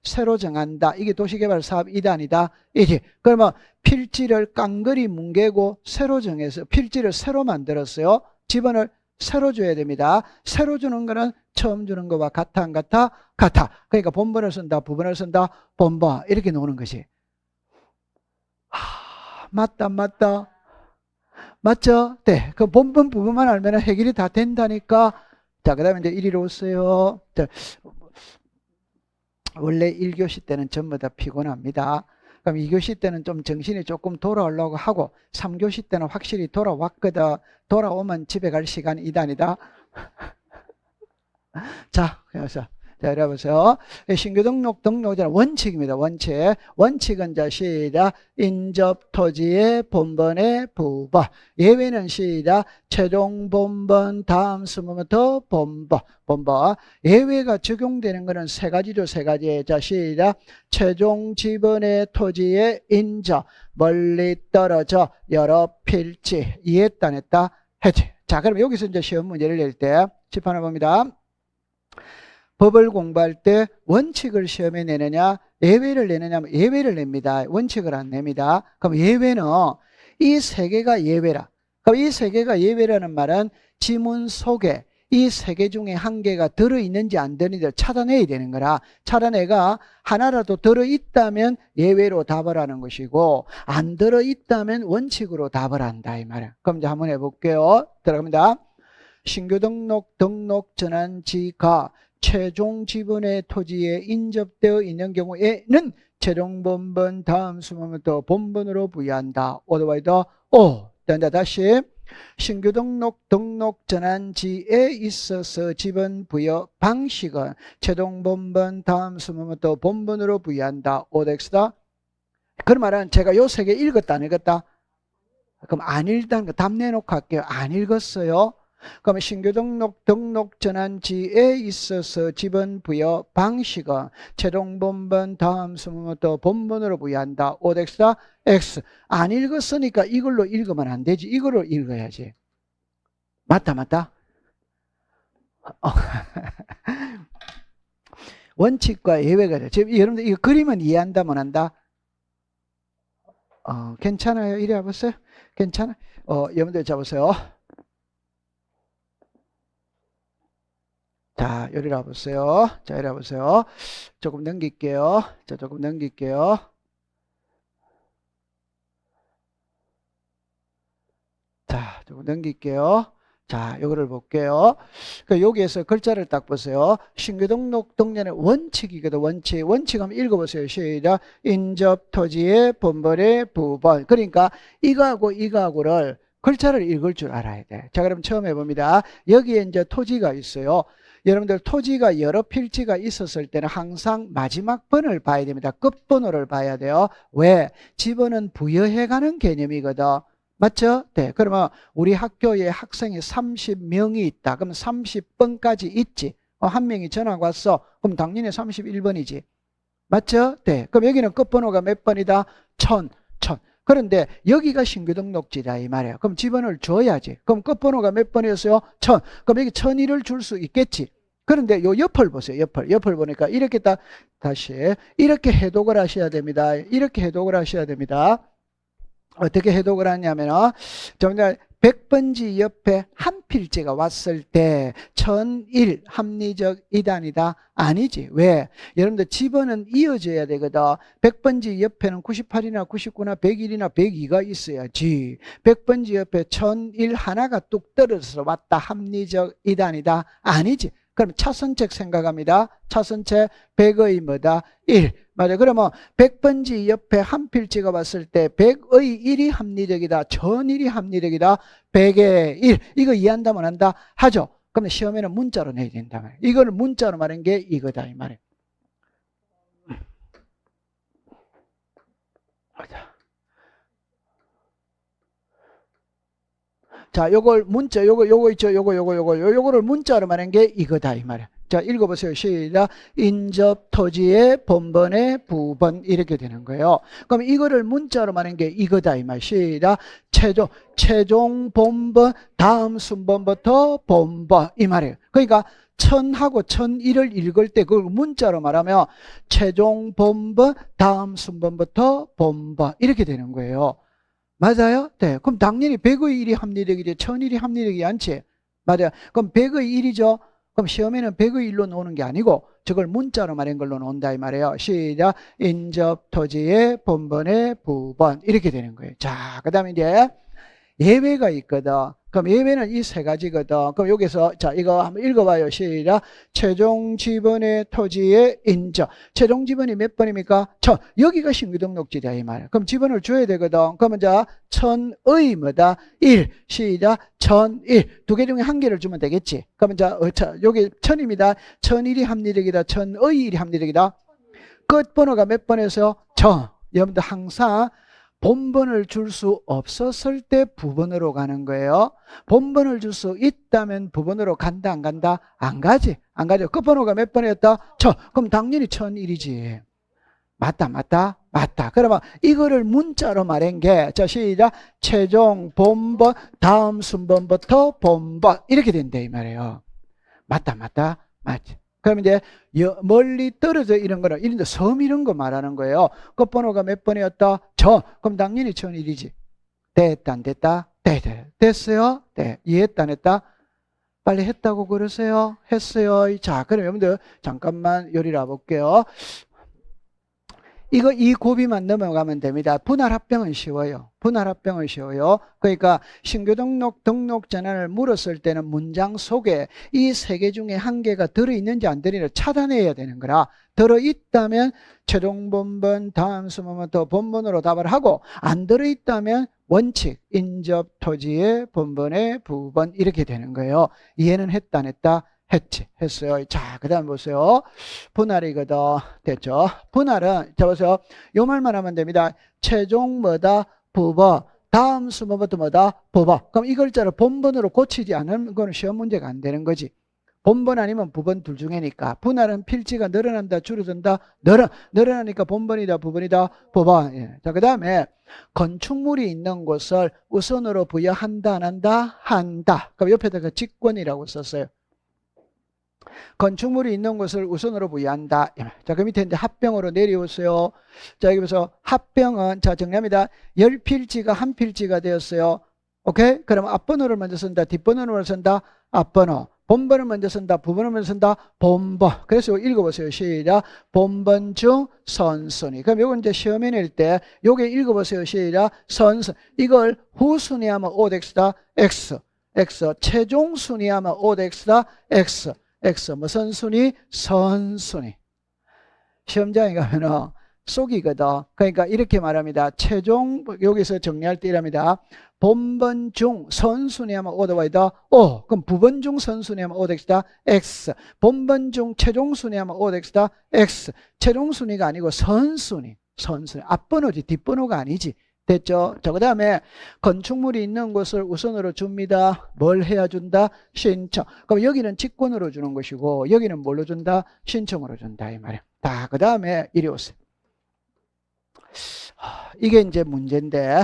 Speaker 1: 새로 정한다. 이게 도시개발 사업 2단이다. 이게 그러면 필지를 깡그리 뭉개고 새로 정해서 필지를 새로 만들었어요. 지번을 새로 줘야 됩니다. 새로 주는 거는 처음 주는 거와 같아 안 같아? 같아. 그러니까 본번을 쓴다, 부번을 쓴다, 본번 이렇게 노는 것이. 맞다, 맞다. 맞죠? 네. 그 본번, 부분만 알면 해결이 다 된다니까. 자, 그 다음에 이제 이리로 오세요. 자, 원래 1교시 때는 전부 다 피곤합니다. 그럼 2교시 때는 좀 정신이 조금 돌아오려고 하고 3교시 때는 확실히 돌아왔거든. 돌아오면 집에 갈 시간이 이단이다. 자, 그래서 자, 이래 보세요. 신규 등록자는 원칙입니다. 원칙은 자, 시작. 인접 토지의 본번의 부번. 예외는 시작. 최종 본번 다음 수모부터 본번. 예외가 적용되는 것은 세 가지죠. 세 가지. 자, 시작. 최종 지번의 토지의 인접. 멀리 떨어져 여러 필지. 이해했다, 안 했다? 했지. 자, 그럼 여기서 이제 시험 문제를 낼 때 칠판을 봅니다. 법을 공부할 때 원칙을 시험에 내느냐, 예외를 내느냐 하면 예외를 냅니다. 원칙을 안 냅니다. 그럼 예외는 이 세 개가 예외라. 그럼 이 세 개가 예외라는 말은 지문 속에 이 세 개 중에 한 개가 들어있는지 안 들어있는지 찾아내야 되는 거라. 찾아내가 하나라도 들어있다면 예외로 답을 하는 것이고 안 들어있다면 원칙으로 답을 한다 이 말이야. 그럼 이제 한번 해볼게요. 들어갑니다. 신규 등록 전환지가 최종 지분의 토지에 인접되어 있는 경우에는 최종 본번 다음 수모부터 본번으로 부여한다. otherwise o. 다시 신규 등록 전환지에 있어서 지분 부여 방식은 최종 본번 다음 수모부터 본번으로 부여한다. ox다. 그런 말은 제가 요 세 개 읽었다 안 읽었다? 그럼 안 읽다는 거 답 내놓고 할게요. 안 읽었어요. 그러면 신규 등록 전환지에 있어서 지번 부여 방식은 최종 본번 다음 수모부터 본번으로 부여한다. OX다. X. 안 읽었으니까 이걸로 읽으면 안 되지. 이걸로 읽어야지. 맞다. 원칙과 예외가 돼. 지금 여러분들 이거 그림은 이해한다, 못 한다? 괜찮아요? 이리 와보세요. 괜찮아? 여러분들 잡으세요. 자, 여기 와보세요. 자, 이리 와보세요. 조금 넘길게요. 자, 조금 넘길게요. 자, 조금 넘길게요. 자, 요거를 볼게요. 여기에서 글자를 딱 보세요. 신규 등록 등록의 원칙이거든, 원칙. 원칙 한번 읽어보세요. 시작. 인접 토지의 본번의 부번. 그러니까 이거하고를 글자를 읽을 줄 알아야 돼. 자, 그럼 처음 해봅니다. 여기에 이제 토지가 있어요. 여러분들 토지가 여러 필지가 있었을 때는 항상 마지막 번을 봐야 됩니다. 끝번호를 봐야 돼요. 왜? 지번은 부여해가는 개념이거든. 맞죠? 네. 그러면 우리 학교에 학생이 30명이 있다. 그럼 30번까지 있지. 한 명이 전학 왔어. 그럼 당연히 31번이지. 맞죠? 네. 그럼 여기는 끝번호가 몇 번이다? 1000. 그런데 여기가 신규 등록지다 이 말이에요. 그럼 지번을 줘야지. 그럼 끝번호가 몇 번이었어요? 1000. 그럼 여기 1001을 줄 수 있겠지. 그런데 요 옆을 보세요. 옆을 보니까 이렇게 다시 이렇게 해독을 하셔야 됩니다. 이렇게 해독을 하셔야 됩니다. 어떻게 해독을 하냐면 정말 100번지 옆에 한 필지가 왔을 때 1001 합리적 이단이다? 아니지. 왜? 여러분들 지번은 이어져야 되거든. 100번지 옆에는 98이나 99나 101이나 102가 있어야지. 100번지 옆에 1001 하나가 뚝 떨어져서 왔다. 합리적 이단이다? 아니지. 그럼 차선책 생각합니다. 차선책 100의 뭐다? 1. 맞아요. 그러면 100번지 옆에 한 필지가 봤을 때 100의 1이 합리적이다. 1001이 합리적이다. 100의 1. 이거 이해한다면 한다? 하죠. 그럼 시험에는 문자로 내야 된다 말이에요. 이걸 문자로 말한 게 이거다 이 말이에요. 자, 요걸 문자, 요거 있죠. 요거를 문자로 말한 게 이거다 이 말이에요. 자, 읽어보세요. 시작. 인접 토지의 본번의 부번 이렇게 되는 거예요. 그럼 이거를 문자로 말한 게 이거다 이 말. 시작. 최종 본번 다음 순번부터 본번 이 말이에요. 그러니까 1000하고 1001을 읽을 때 그걸 문자로 말하면 최종 본번 다음 순번부터 본번 이렇게 되는 거예요. 맞아요? 네. 그럼 당연히 100의 1이 합리적이지 1001이 합리적이지 않지? 맞아요. 그럼 100의 1이죠? 그럼 시험에는 100의 1로 나오는 게 아니고 저걸 문자로 말한 걸로 나온다 이 말이에요. 시작. 인접 토지의 본번의 부번 이렇게 되는 거예요. 자, 그 다음에 이제 예외가 있거든. 그럼 예외는 이 세 가지거든. 그럼 여기서 자 이거 한번 읽어봐요. 시작. 최종 지번의 토지의 인접. 최종 지번이 몇 번입니까? 1000. 여기가 신규 등록지다 이 말이야. 그럼 지번을 줘야 되거든. 그러면 자 1000의 뭐다? 1. 시작. 1001. 두 개 중에 한 개를 주면 되겠지. 그러면 자 여기 1000입니다. 1001이 합리적이다. 1000의 1이 합리적이다. 끝번호가 몇 번에서 1000. 여러분들 항상 본번을 줄 수 없었을 때 부번으로 가는 거예요. 본번을 줄 수 있다면 부번으로 간다 안 간다? 안 가지. 안 가죠. 끝번호가 몇 번이었다? 1000. 그럼 당연히 1001이지. 맞다. 그러면 이거를 문자로 말한 게 자 시작. 최종 본번 다음 순번부터 본번 이렇게 된다 이 말이에요. 맞지. 그럼 이제 멀리 떨어져 이런 거는 이런 데 섬 이런 거 말하는 거예요. 끝번호가 몇 번이었다? 그럼 당연히 1001이지. 됐다 안 됐다? 됐어요? 네. 이해했다 안 했다? 빨리 했다고 그러세요? 했어요. 자, 그럼 여러분들 잠깐만 요리를 해볼게요. 이 고비만 넘어가면 됩니다. 분할합병은 쉬워요. 그러니까 신규 등록 전환을 물었을 때는 문장 속에 이 세 개 중에 한 개가 들어있는지 안 들어있는지 차단해야 되는 거라 들어있다면 최종 본번 다음 순번부터 본번으로 답을 하고 안 들어있다면 원칙 인접 토지의 본번의 부번 이렇게 되는 거예요. 이해는 했다 안 했다? 했어요. 자, 그 다음 보세요. 분할이거든. 됐죠? 분할은, 자, 보세요. 요 말만 하면 됩니다. 최종 뭐다? 부번. 다음 순번부터 뭐다? 부번. 그럼 이 글자를 본번으로 고치지 않으면 그건 시험 문제가 안 되는 거지. 본번 아니면 부번 둘 중에니까. 분할은 필지가 늘어난다, 줄어든다? 늘어나니까 본번이다, 부번이다, 부번. 예. 자, 그 다음에 건축물이 있는 곳을 우선으로 부여한다, 안 한다? 한다. 그럼 옆에다가 직권이라고 썼어요. 건축물이 있는 곳을 우선으로 부여한다. 자, 그 밑에 이제 합병으로 내려오세요. 자, 여기서 합병은, 자, 정리합니다. 10필지가 한 필지가 되었어요. 오케이? 그럼 앞번호를 먼저 쓴다. 뒷번호를 쓴다. 앞번호. 본번을 먼저 쓴다. 부번을 먼저 쓴다. 본번. 그래서 읽어보세요. 시작. 본번 중 선순위. 그럼 요거 이제 시험에 낼 때, 요게 읽어보세요. 시작. 선순위. 이걸 후순위하면 OX다. X. 최종 순위하면 OX다. X 무슨 순위? 선순위. 시험장에 가면은 속이거든. 그러니까 이렇게 말합니다. 최종 여기서 정리할 때 이랍니다. 본번 중 선순위 하면 오더와이다 O. 그럼 부번 중 선순위 하면 Ox다 X. 본번 중 최종 순위 하면 Ox다 X. 최종 순위가 아니고 선순위. 앞번호지 뒷번호가 아니지. 됐죠? 자, 그 다음에 건축물이 있는 곳을 우선으로 줍니다. 뭘 해야 준다? 신청. 그럼 여기는 직권으로 주는 것이고 여기는 뭘로 준다? 신청으로 준다 이 말이야. 자, 그 다음에 이리 오세요. 이게 이제 문제인데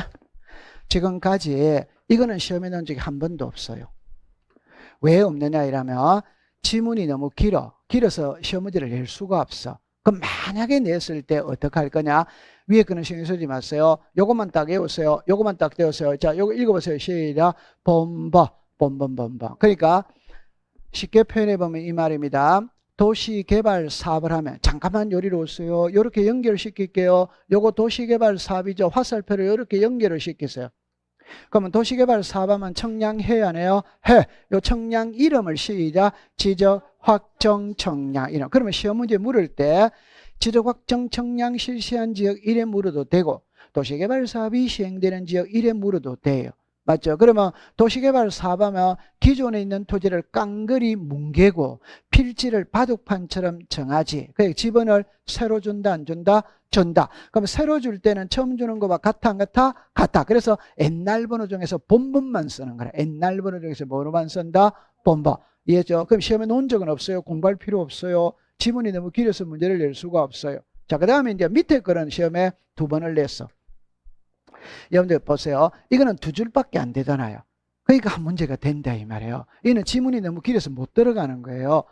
Speaker 1: 지금까지 이거는 시험에 넣은 적이 한 번도 없어요. 왜 없느냐 이러면 지문이 너무 길어서 시험 문제를 낼 수가 없어. 그럼 만약에 냈을 때 어떻게 할 거냐? 위에 거는 신경 쓰지 마세요. 요것만 딱 외우세요. 요것만 딱 외우세요. 자, 요거 읽어보세요. 시작. 본번. 그러니까 쉽게 표현해보면 이 말입니다. 도시개발 사업을 하면 잠깐만 요리로 오세요. 이렇게 연결시킬게요. 요거 도시개발 사업이죠. 화살표를 이렇게 연결을 시키세요. 그러면 도시개발 사업하면 청량 해야 하네요. 해. 요 청량 이름을 시작. 지적 확정 청량 이런. 그러면 시험 문제 물을 때 지적 확정 청량 실시한 지역 1에 물어도 되고 도시개발 사업이 시행되는 지역 1에 물어도 돼요. 맞죠? 그러면 도시개발 사업하면 기존에 있는 토지를 깡그리 뭉개고 필지를 바둑판처럼 정하지. 그러니까 지번을 새로 준다, 안 준다? 준다. 그럼 새로 줄 때는 처음 주는 거와 같아, 안 같아? 같아. 그래서 옛날 번호 중에서 본번만 쓰는 거라. 옛날 번호 중에서 뭐로만 쓴다? 본번. 이해죠? 그럼 시험에 놓은 적은 없어요. 공부할 필요 없어요. 지문이 너무 길어서 문제를 낼 수가 없어요. 자, 그 다음에 이제 밑에 거는 시험에 2번을 냈어. 여러분들 보세요. 이거는 2줄밖에 안 되잖아요. 그러니까 한 문제가 된다 이 말이에요. 이는 지문이 너무 길어서 못 들어가는 거예요.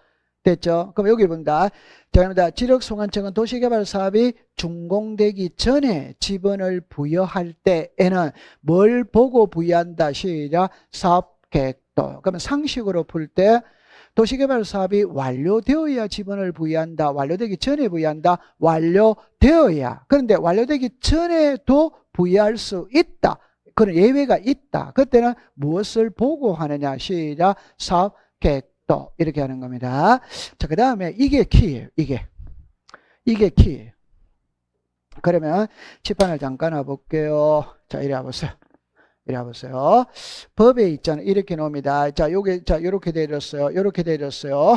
Speaker 1: 됐죠? 그럼 여기 본다. 자, 지력송환청은 도시개발 사업이 준공되기 전에 지번을 부여할 때에는 뭘 보고 부여한다? 시작. 사업계획도. 그러면 상식으로 풀 때 도시개발 사업이 완료되어야 지번을 부여한다. 완료되기 전에 부여한다. 완료되어야. 그런데 완료되기 전에도 부여할 수 있다. 그런 예외가 있다. 그때는 무엇을 보고 하느냐? 시작. 사업계획도. 이렇게 하는 겁니다. 자, 그 다음에 이게 키예요. 이게 키예요. 그러면 칠판을 잠깐 와볼게요. 자, 이리 와보세요. 이리 와보세요. 법에 있잖아요. 이렇게 나옵니다. 자, 요게, 자, 요렇게 되어졌어요. 요렇게 되어졌어요.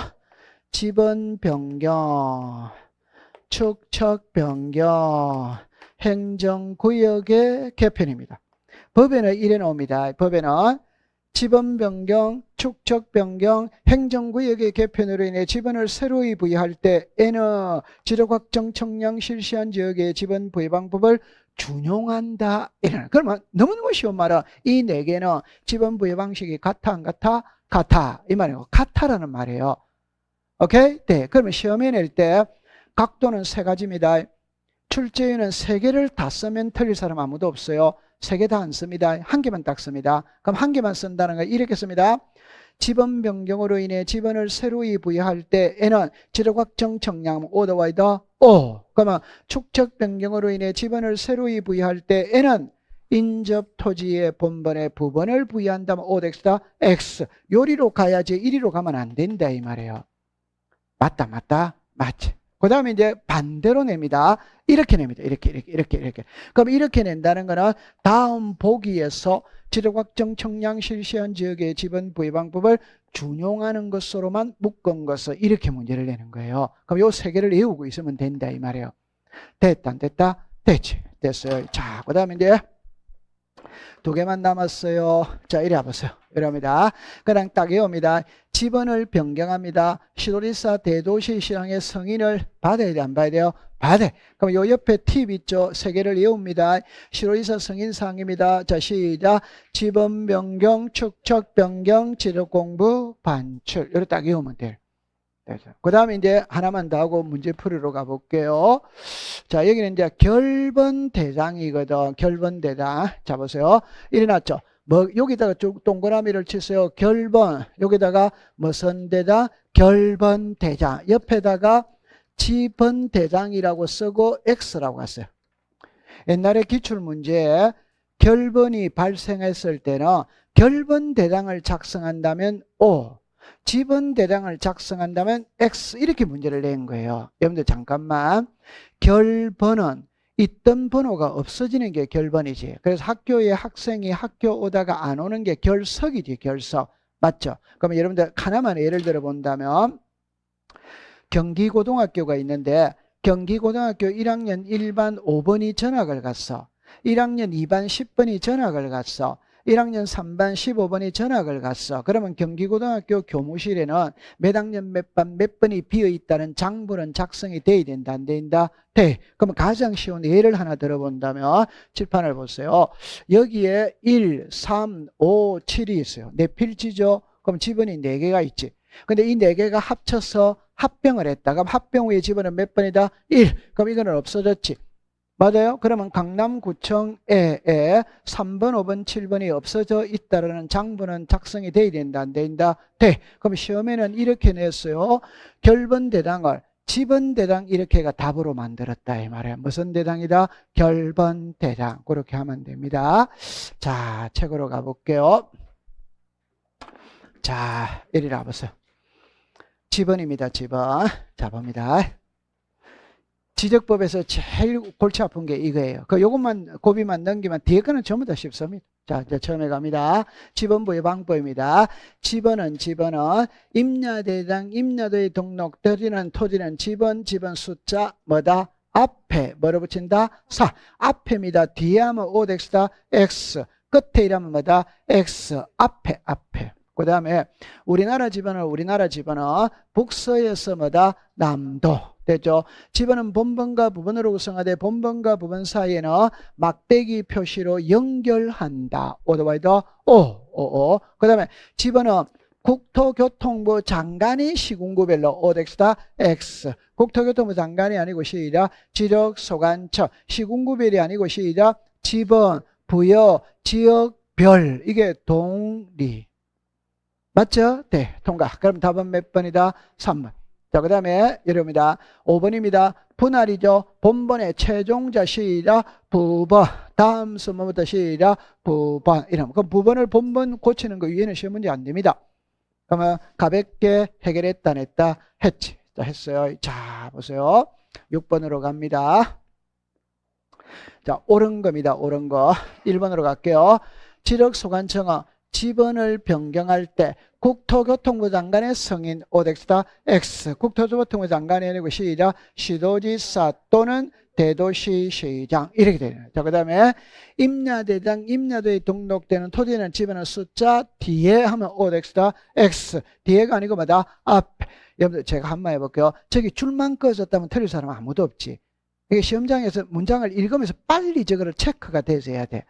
Speaker 1: 지번 변경, 축척 변경, 행정구역의 개편입니다. 법에는 이래 나옵니다. 법에는 지번 변경, 축척 변경, 행정구역의 개편으로 인해 지번을 새로이 부여할 때에는 지력확정 청량 실시한 지역의 지번 부여 방법을 준용한다. 이러나. 그러면 너무너무 쉬운 말은 이 네 개는 지번 부여 방식이 같아, 안 같아? 같아. 이 말이에요. 같아라는 말이에요. 오케이? 네. 그러면 시험에 낼 때 각도는 3가지입니다. 출제위는 3개를 다 쓰면 틀릴 사람 아무도 없어요. 3개 다 안 씁니다. 1개만 딱 씁니다. 그럼 1개만 쓴다는 거 이렇게 씁니다. 지번 변경으로 인해 지번을 새로이 부여할 때에는 지력확정 청량 오더와이더 오. 그러면 축척 변경으로 인해 지번을 새로이 부여할 때에는 인접 토지의 본번에 부번을 부여한다면 오덱스다 X. 요리로 가야지 이리로 가면 안 된다 이 말이에요. 맞다 맞지. 그 다음에 이제 반대로 냅니다. 이렇게 냅니다. 이렇게. 그럼 이렇게 낸다는 거는 다음 보기에서 지력확정 청량 실시한 지역의 지번 부여 방법을 준용하는 것으로만 묶은 것을 이렇게 문제를 내는 거예요. 그럼 요 3개를 외우고 있으면 된다 이 말이에요. 됐다 안 됐다? 됐지. 됐어요. 자, 그 다음에 이제 2개만 남았어요. 자, 이리 와보세요. 이럽니다. 그냥 딱 외웁니다. 지번을 변경합니다. 시도리사 대도시 시장의 승인을 받아야 돼, 안 받아야 돼요? 받아. 그럼 요 옆에 팁 있죠? 3개를 외웁니다. 시도리사 승인사항입니다. 자, 시작. 지번 변경, 축척 변경, 지력 공부, 반출. 이렇게 딱 외우면 돼요. 그 다음에 이제 하나만 더 하고 문제 풀이로 가볼게요. 자, 여기는 이제 결번 대장이거든. 결번 대장. 자, 보세요. 일어났죠. 뭐, 여기다가 쭉 동그라미를 치세요. 결번. 여기다가 무슨 대장? 결번 대장. 옆에다가 지번 대장이라고 쓰고 X라고 했어요. 옛날에 기출문제에 결번이 발생했을 때는 결번 대장을 작성한다면 O. 지번 대장을 작성한다면 X 이렇게 문제를 낸 거예요. 여러분들 잠깐만. 결번은 있던 번호가 없어지는 게 결번이지. 그래서 학교에 학생이 학교 오다가 안 오는 게 결석이지. 결석. 맞죠? 그러면 여러분들 하나만 예를 들어 본다면 경기고등학교가 있는데 경기고등학교 1학년 1반 5번이 전학을 갔어. 1학년 2반 10번이 전학을 갔어. 1학년 3반 15번이 전학을 갔어. 그러면 경기고등학교 교무실에는 몇 학년 몇 반 몇 번이 비어있다는 장부는 작성이 돼야 된다 안 된다? 돼. 그러면 가장 쉬운 예를 하나 들어본다면 칠판을 보세요. 여기에 1, 3, 5, 7이 있어요. 네 필지죠. 그럼 지번이 4개가 있지. 근데 이 4개가 합쳐서 합병을 했다. 그럼 합병 후에 지번은 몇 번이다? 1. 그럼 이거는 없어졌지. 맞아요? 그러면 강남구청에 3번, 5번, 7번이 없어져 있다라는 장부는 작성이 돼야 된다, 안 된다? 돼. 그럼 시험에는 이렇게 냈어요. 결번 대장을 지번 대장 이렇게가 답으로 만들었다 이 말이에요. 무슨 대장이다? 결번 대장. 그렇게 하면 됩니다. 자, 책으로 가볼게요. 자, 이리 와보세요. 지번입니다. 지번. 자, 봅니다. 지적법에서 제일 골치 아픈 게 이거예요. 요것만 고비만 넘기면 뒤에 거는 전부 다 쉽습니다. 자, 이제 처음에 갑니다. 지번부의 방법입니다. 지번은 임야대장 임야도의 등록 토지는 지번 숫자 뭐다? 앞에 뭐로 붙인다? 4. 앞에입니다. 뒤에 하면 OX다. X. 끝에 이라면 뭐다? X. 앞에. 그 다음에 우리나라 지번은 북서에서 뭐다? 남도. 됐죠? 지번은 본번과 부번으로 구성하되 본번과 부번 사이에는 막대기 표시로 연결한다. 오더와이더 오. 그 다음에 지번은 국토교통부 장관이 시군구별로 OX다. X. 국토교통부 장관이 아니고 시작. 지적소관청. 시군구별이 아니고 시작. 지번, 부여, 지역별. 이게 동리. 맞죠? 네, 통과. 그럼 답은 몇 번이다? 3번. 자, 그 다음에 여러분입니다. 5번입니다. 분할이죠. 본번의 최종자 시작. 부번. 다음 순번부터 시작. 부번. 이러면 그럼 부번을 본번 고치는 거 위에는 시험 문제 안 됩니다. 그러면 가볍게 해결했다 안 했다? 했지. 자, 했어요. 자, 보세요. 6번으로 갑니다. 자, 옳은 겁니다. 옳은 거. 1번으로 갈게요. 지적소관청은 지번을 변경할 때 국토교통부 장관의 승인 OX다. X. 국토교통부 장관이 아니고 시작. 시도지사 또는 대도시시장. 이렇게 되네요. 자, 그 다음에 임야대장 임야도에 등록되는 토지는 지번은 숫자 뒤에 하면 OX다. X. 뒤에가 아니고 뭐다? 앞에. 여러분들 제가 한번 해볼게요. 저기 줄만 꺼졌다면 틀릴 사람은 아무도 없지. 이게 시험장에서 문장을 읽으면서 빨리 저거를 체크가 돼서 해야 돼.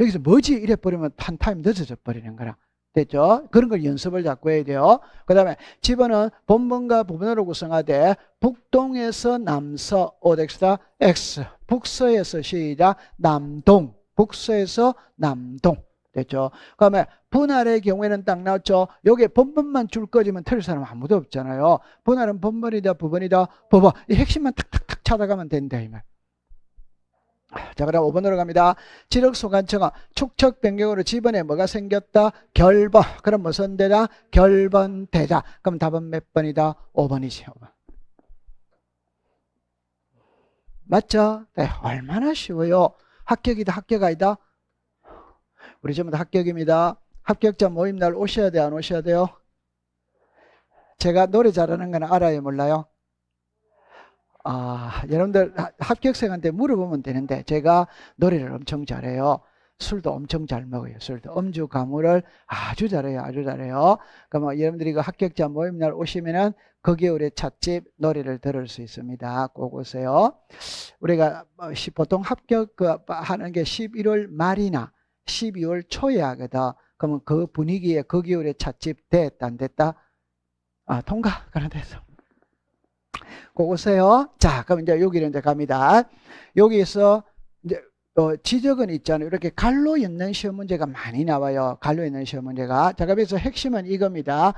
Speaker 1: 여기서 뭐지? 이래 버리면 한 타임 늦어져 버리는 거라. 됐죠? 그런 걸 연습을 자꾸 해야 돼요. 그 다음에 지번은 본번과 부번으로 구성하되 북동에서 남서 OX다. X. 북서에서 시작. 남동. 북서에서 남동. 됐죠? 그 다음에 분할의 경우에는 딱 나왔죠? 여기에 본번만 줄 꺼지면 틀릴 사람 아무도 없잖아요. 분할은 본번이다, 부번이다, 부번. 이 핵심만 탁탁탁 찾아가면 된다, 이 말. 자, 그럼 5번으로 갑니다. 지적소관청은 축척 변경으로 지번에 뭐가 생겼다? 결번. 그럼 무슨 대자? 결번대자. 그럼 답은 몇 번이다? 5번이지. 5번. 맞죠? 네, 얼마나 쉬워요. 합격이다, 합격 아니다? 우리 전부 다 합격입니다. 합격자 모임날 오셔야 돼, 안 오셔야 돼요? 제가 노래 잘하는 건 알아요, 몰라요? 여러분들 합격생한테 물어보면 되는데 제가 노래를 엄청 잘해요. 술도 엄청 잘 먹어요. 술도 음주 가무를 아주 잘해요. 아주 잘해요. 그럼 여러분들이 그 합격자 모임날 오시면은 거기에 우리 찻집 노래를 들을 수 있습니다. 꼭 오세요. 우리가 보통 합격 하는 게 11월 말이나 12월 초에 하거든. 그러면 그 분위기에 거기에 우리 찻집 됐다 안 됐다? 통과. 그런 데서. 꼭 오세요. 자, 그럼 이제 여기를 이제 갑니다. 여기서 이제 지적은 있잖아요. 이렇게 갈로 있는 시험 문제가 많이 나와요. 갈로 있는 시험 문제가. 자, 그래서 핵심은 이겁니다.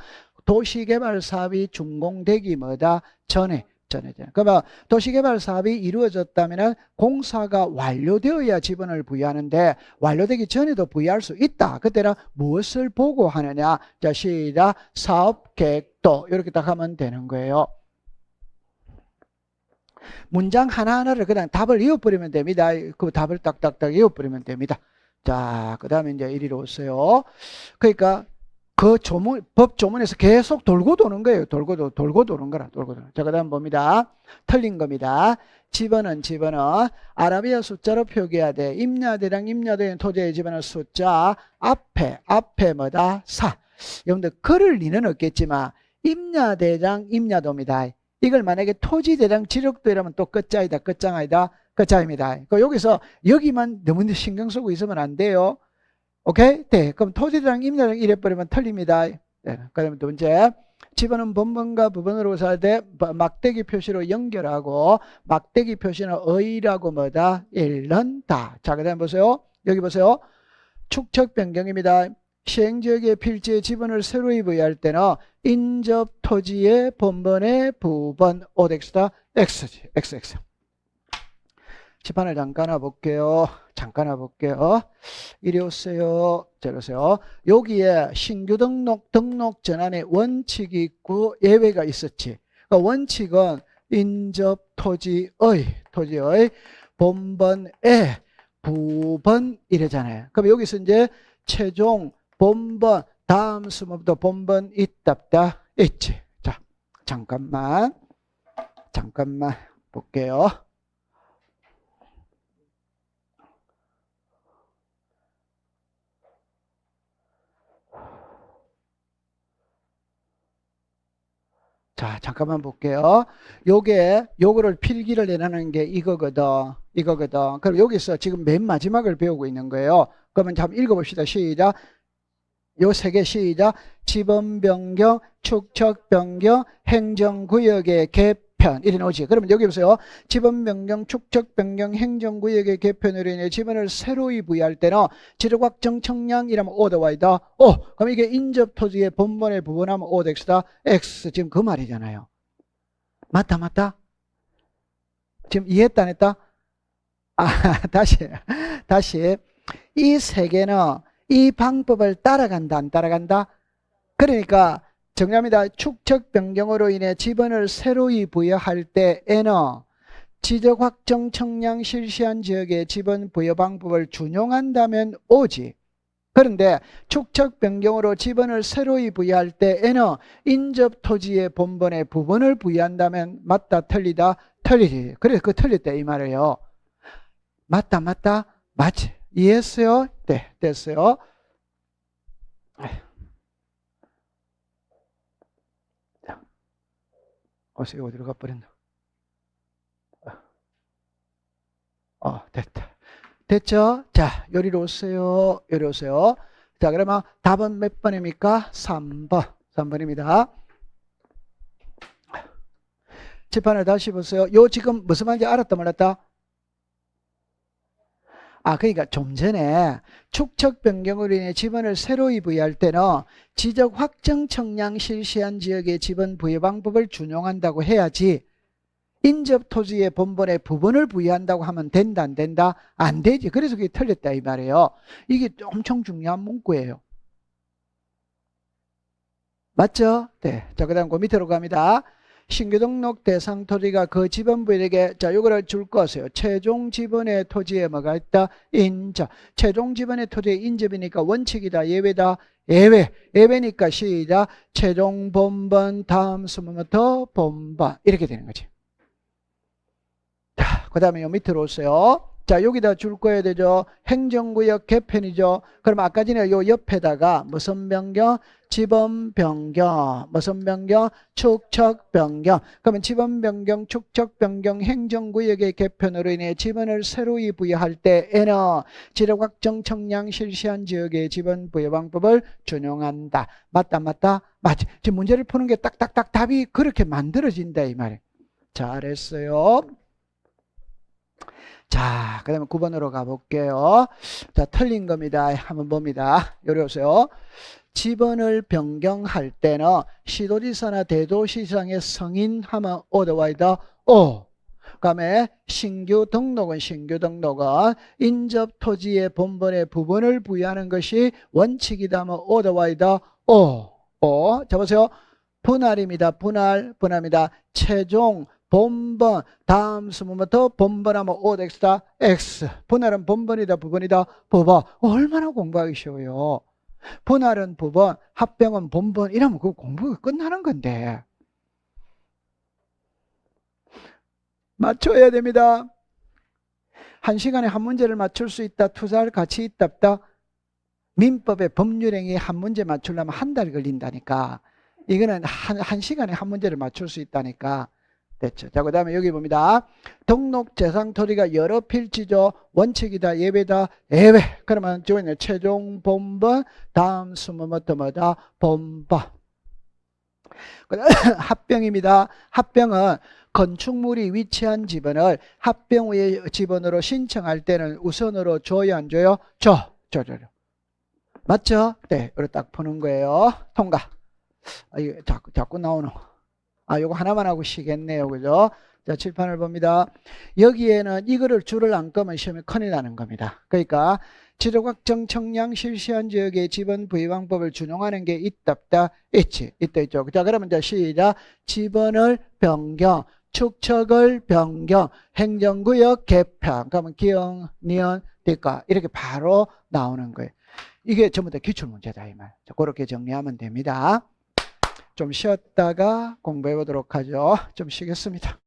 Speaker 1: 도시개발 사업이 준공되기 뭐다? 전에. 그러면 도시개발 사업이 이루어졌다면 공사가 완료되어야 지번을 부여하는데 완료되기 전에도 부여할 수 있다. 그때는 무엇을 보고 하느냐? 자, 시작. 사업 계획도 이렇게 딱 하면 되는 거예요. 문장 하나하나를 그냥 답을 이어버리면 됩니다. 그 답을 딱딱딱 이어버리면 됩니다. 자, 그 다음에 이제 이리로 오세요. 그러니까 그 법 조문에서 계속 돌고 도는 거예요. 돌고 도는 거라. 자, 그 다음 봅니다. 틀린 겁니다. 지번은 아라비아 숫자로 표기해야 돼. 임야대랑 임야도의 토지의 지번은 숫자 앞에 뭐다? 4. 여러분들 글을 리는 없겠지만 임야대장 임야도입니다. 이걸 만약에 토지대장 지적도 이라면 또 끝자이다, 끝장아이다, 끝자입니다. 여기서 여기만 너무 신경 쓰고 있으면 안 돼요. 오케이? 네. 그럼 토지대장, 임야대장 이래버리면 틀립니다. 네. 그 다음에 두 번째. 지번은 본번과 부번으로 살 때 막대기 표시로 연결하고 막대기 표시는 의라고 뭐다? 읽는다. 자, 그 다음에 보세요. 여기 보세요. 축척 변경입니다. 시행지역의 필지의 지번을 새로이 부여할 때는 인접 토지의 본번의 부번 OX다. X지. XX. 칠판을 잠깐 와볼게요. 잠깐 와볼게요. 이리 오세요. 저리 오세요. 여기에 신규 등록 전환의 원칙이 있고 예외가 있었지. 그러니까 원칙은 인접 토지의 본번에 부번 이래잖아요. 그럼 여기서 이제 최종 본번 다음 수문부터 본번 있답다 있지. 자, 잠깐만 볼게요. 자, 잠깐만 볼게요. 요거를 필기를 내라는 게 이거거든. 그럼 여기서 지금 맨 마지막을 배우고 있는 거예요. 그러면 한번 읽어봅시다. 시작. 요 세 개 시작. 지번 변경, 축척 변경, 행정구역의 개편 이래 나오지. 그러면 여기 보세요. 지번 변경, 축척 변경, 행정구역의 개편으로 인해 지번을 새로이 부여할 때는 지적 확정 청량이라면 오더와이다. 그럼 이게 인접 토지의 본번에 부분하면 오덱스다. X 지금 그 말이잖아요. 맞다. 지금 이해했다 안 했다? 다시. 이 세 개는 이 방법을 따라간다 안 따라간다? 그러니까 정리합니다. 축척 변경으로 인해 지번을 새로이 부여할 때에는 지적 확정 청량 실시한 지역의 지번 부여 방법을 준용한다면 오지. 그런데 축척 변경으로 지번을 새로이 부여할 때에는 인접 토지의 본번에 부분을 부여한다면 맞다 틀리다 틀리지. 그래서 그 틀렸다 이 말이에요. 맞다 맞지. 이해했어요? 네, 됐어요. 어서 어디로 가버렸나? 됐다. 됐죠? 자, 요리로 오세요. 자, 그러면 답은 몇 번입니까? 3번. 3번입니다. 칠판을 다시 보세요. 요 지금 무슨 말인지 알았다 몰랐다? 그러니까 좀 전에 축척 변경으로 인해 지번을 새로이 부여할 때는 지적 확정 청량 실시한 지역의 지번 부여 방법을 준용한다고 해야지 인접 토지의 본번에 부분을 부여한다고 하면 된다 안 된다? 안 되지. 그래서 그게 틀렸다 이 말이에요. 이게 엄청 중요한 문구예요. 맞죠? 네. 자, 그 다음 그 밑으로 갑니다. 신규 등록 대상 토지가 그 지번부에게 자 요거를 줄 것이에요. 최종 지번의 토지에 뭐가 있다? 인접. 최종 지번의 토지에 인접이니까 원칙이다. 예외다. 예외니까 시작. 최종 본번 다음 수문부터 본번 이렇게 되는 거지. 자, 그 다음에 요 밑으로 오세요. 자, 여기다 줄 거야 되죠. 행정구역 개편이죠. 그럼 아까 전에 요 옆에다가 무슨 변경? 지번 변경. 무슨 변경? 축척 변경. 그러면 지번 변경, 축척 변경, 행정구역의 개편으로 인해 지번을 새로이 부여할 때에는 지적 확정 청량 실시한 지역의 지번 부여 방법을 준용한다. 맞다. 맞지. 지금 문제를 푸는 게 딱딱딱 답이 그렇게 만들어진다 이 말이에요. 잘했어요. 자, 그 다음에 9번으로 가볼게요. 자, 틀린 겁니다. 한번 봅니다. 요리 오세요. 지번을 변경할 때는 시도지사나 대도시장의 성인하면 오더와이다. 그 다음에 신규 등록은 인접 토지의 본번에 부분을 부여하는 것이 원칙이다 하면 오더와이다. 자, 보세요. 분할입니다. 분할입니다. 최종 본번 다음 수문부터 본번하면 오덱스다 X. 분할은 본번이다 부분이다 부분. 얼마나 공부하기 쉬워요. 분할은 부분, 합병은 본번 이러면 그 공부가 끝나는 건데 맞춰야 됩니다. 한 시간에 한 문제를 맞출 수 있다. 투자할 가치 있다 없다. 민법의 법률행위 한 문제 맞추려면 한 달 걸린다니까. 이거는 한 시간에 한 문제를 맞출 수 있다니까. 됐죠. 자, 그 다음에 여기 봅니다. 등록 재상 토지가 여러 필지죠. 원칙이다, 예외다, 예외. 그러면 저기는 최종 본번, 다음 수문부터 뭐다? 본번. 합병입니다. 합병은 건축물이 위치한 지번을 합병의 지번으로 신청할 때는 우선으로 줘요, 안 줘요? 줘. 맞죠? 네, 이렇게 딱 푸는 거예요. 통과. 이거 자꾸 나오는. 요거 하나만 하고 쉬겠네요. 그죠? 자, 칠판을 봅니다. 여기에는 이거를 줄을 안 끄면 시험에 큰일 나는 겁니다. 그러니까 지적확정 청량 실시한 지역의 지번 부의 방법을 준용하는 게 있다 없다 있지. 있다 있죠. 자, 그러면 이제 시작. 지번을 변경, 축척을 변경, 행정구역 개편. 그러면 기억, 니은, 대가 이렇게 바로 나오는 거예요. 이게 전부 다 기출문제다 이 말. 자, 그렇게 정리하면 됩니다. 좀 쉬었다가 공부해 보도록 하죠. 좀 쉬겠습니다.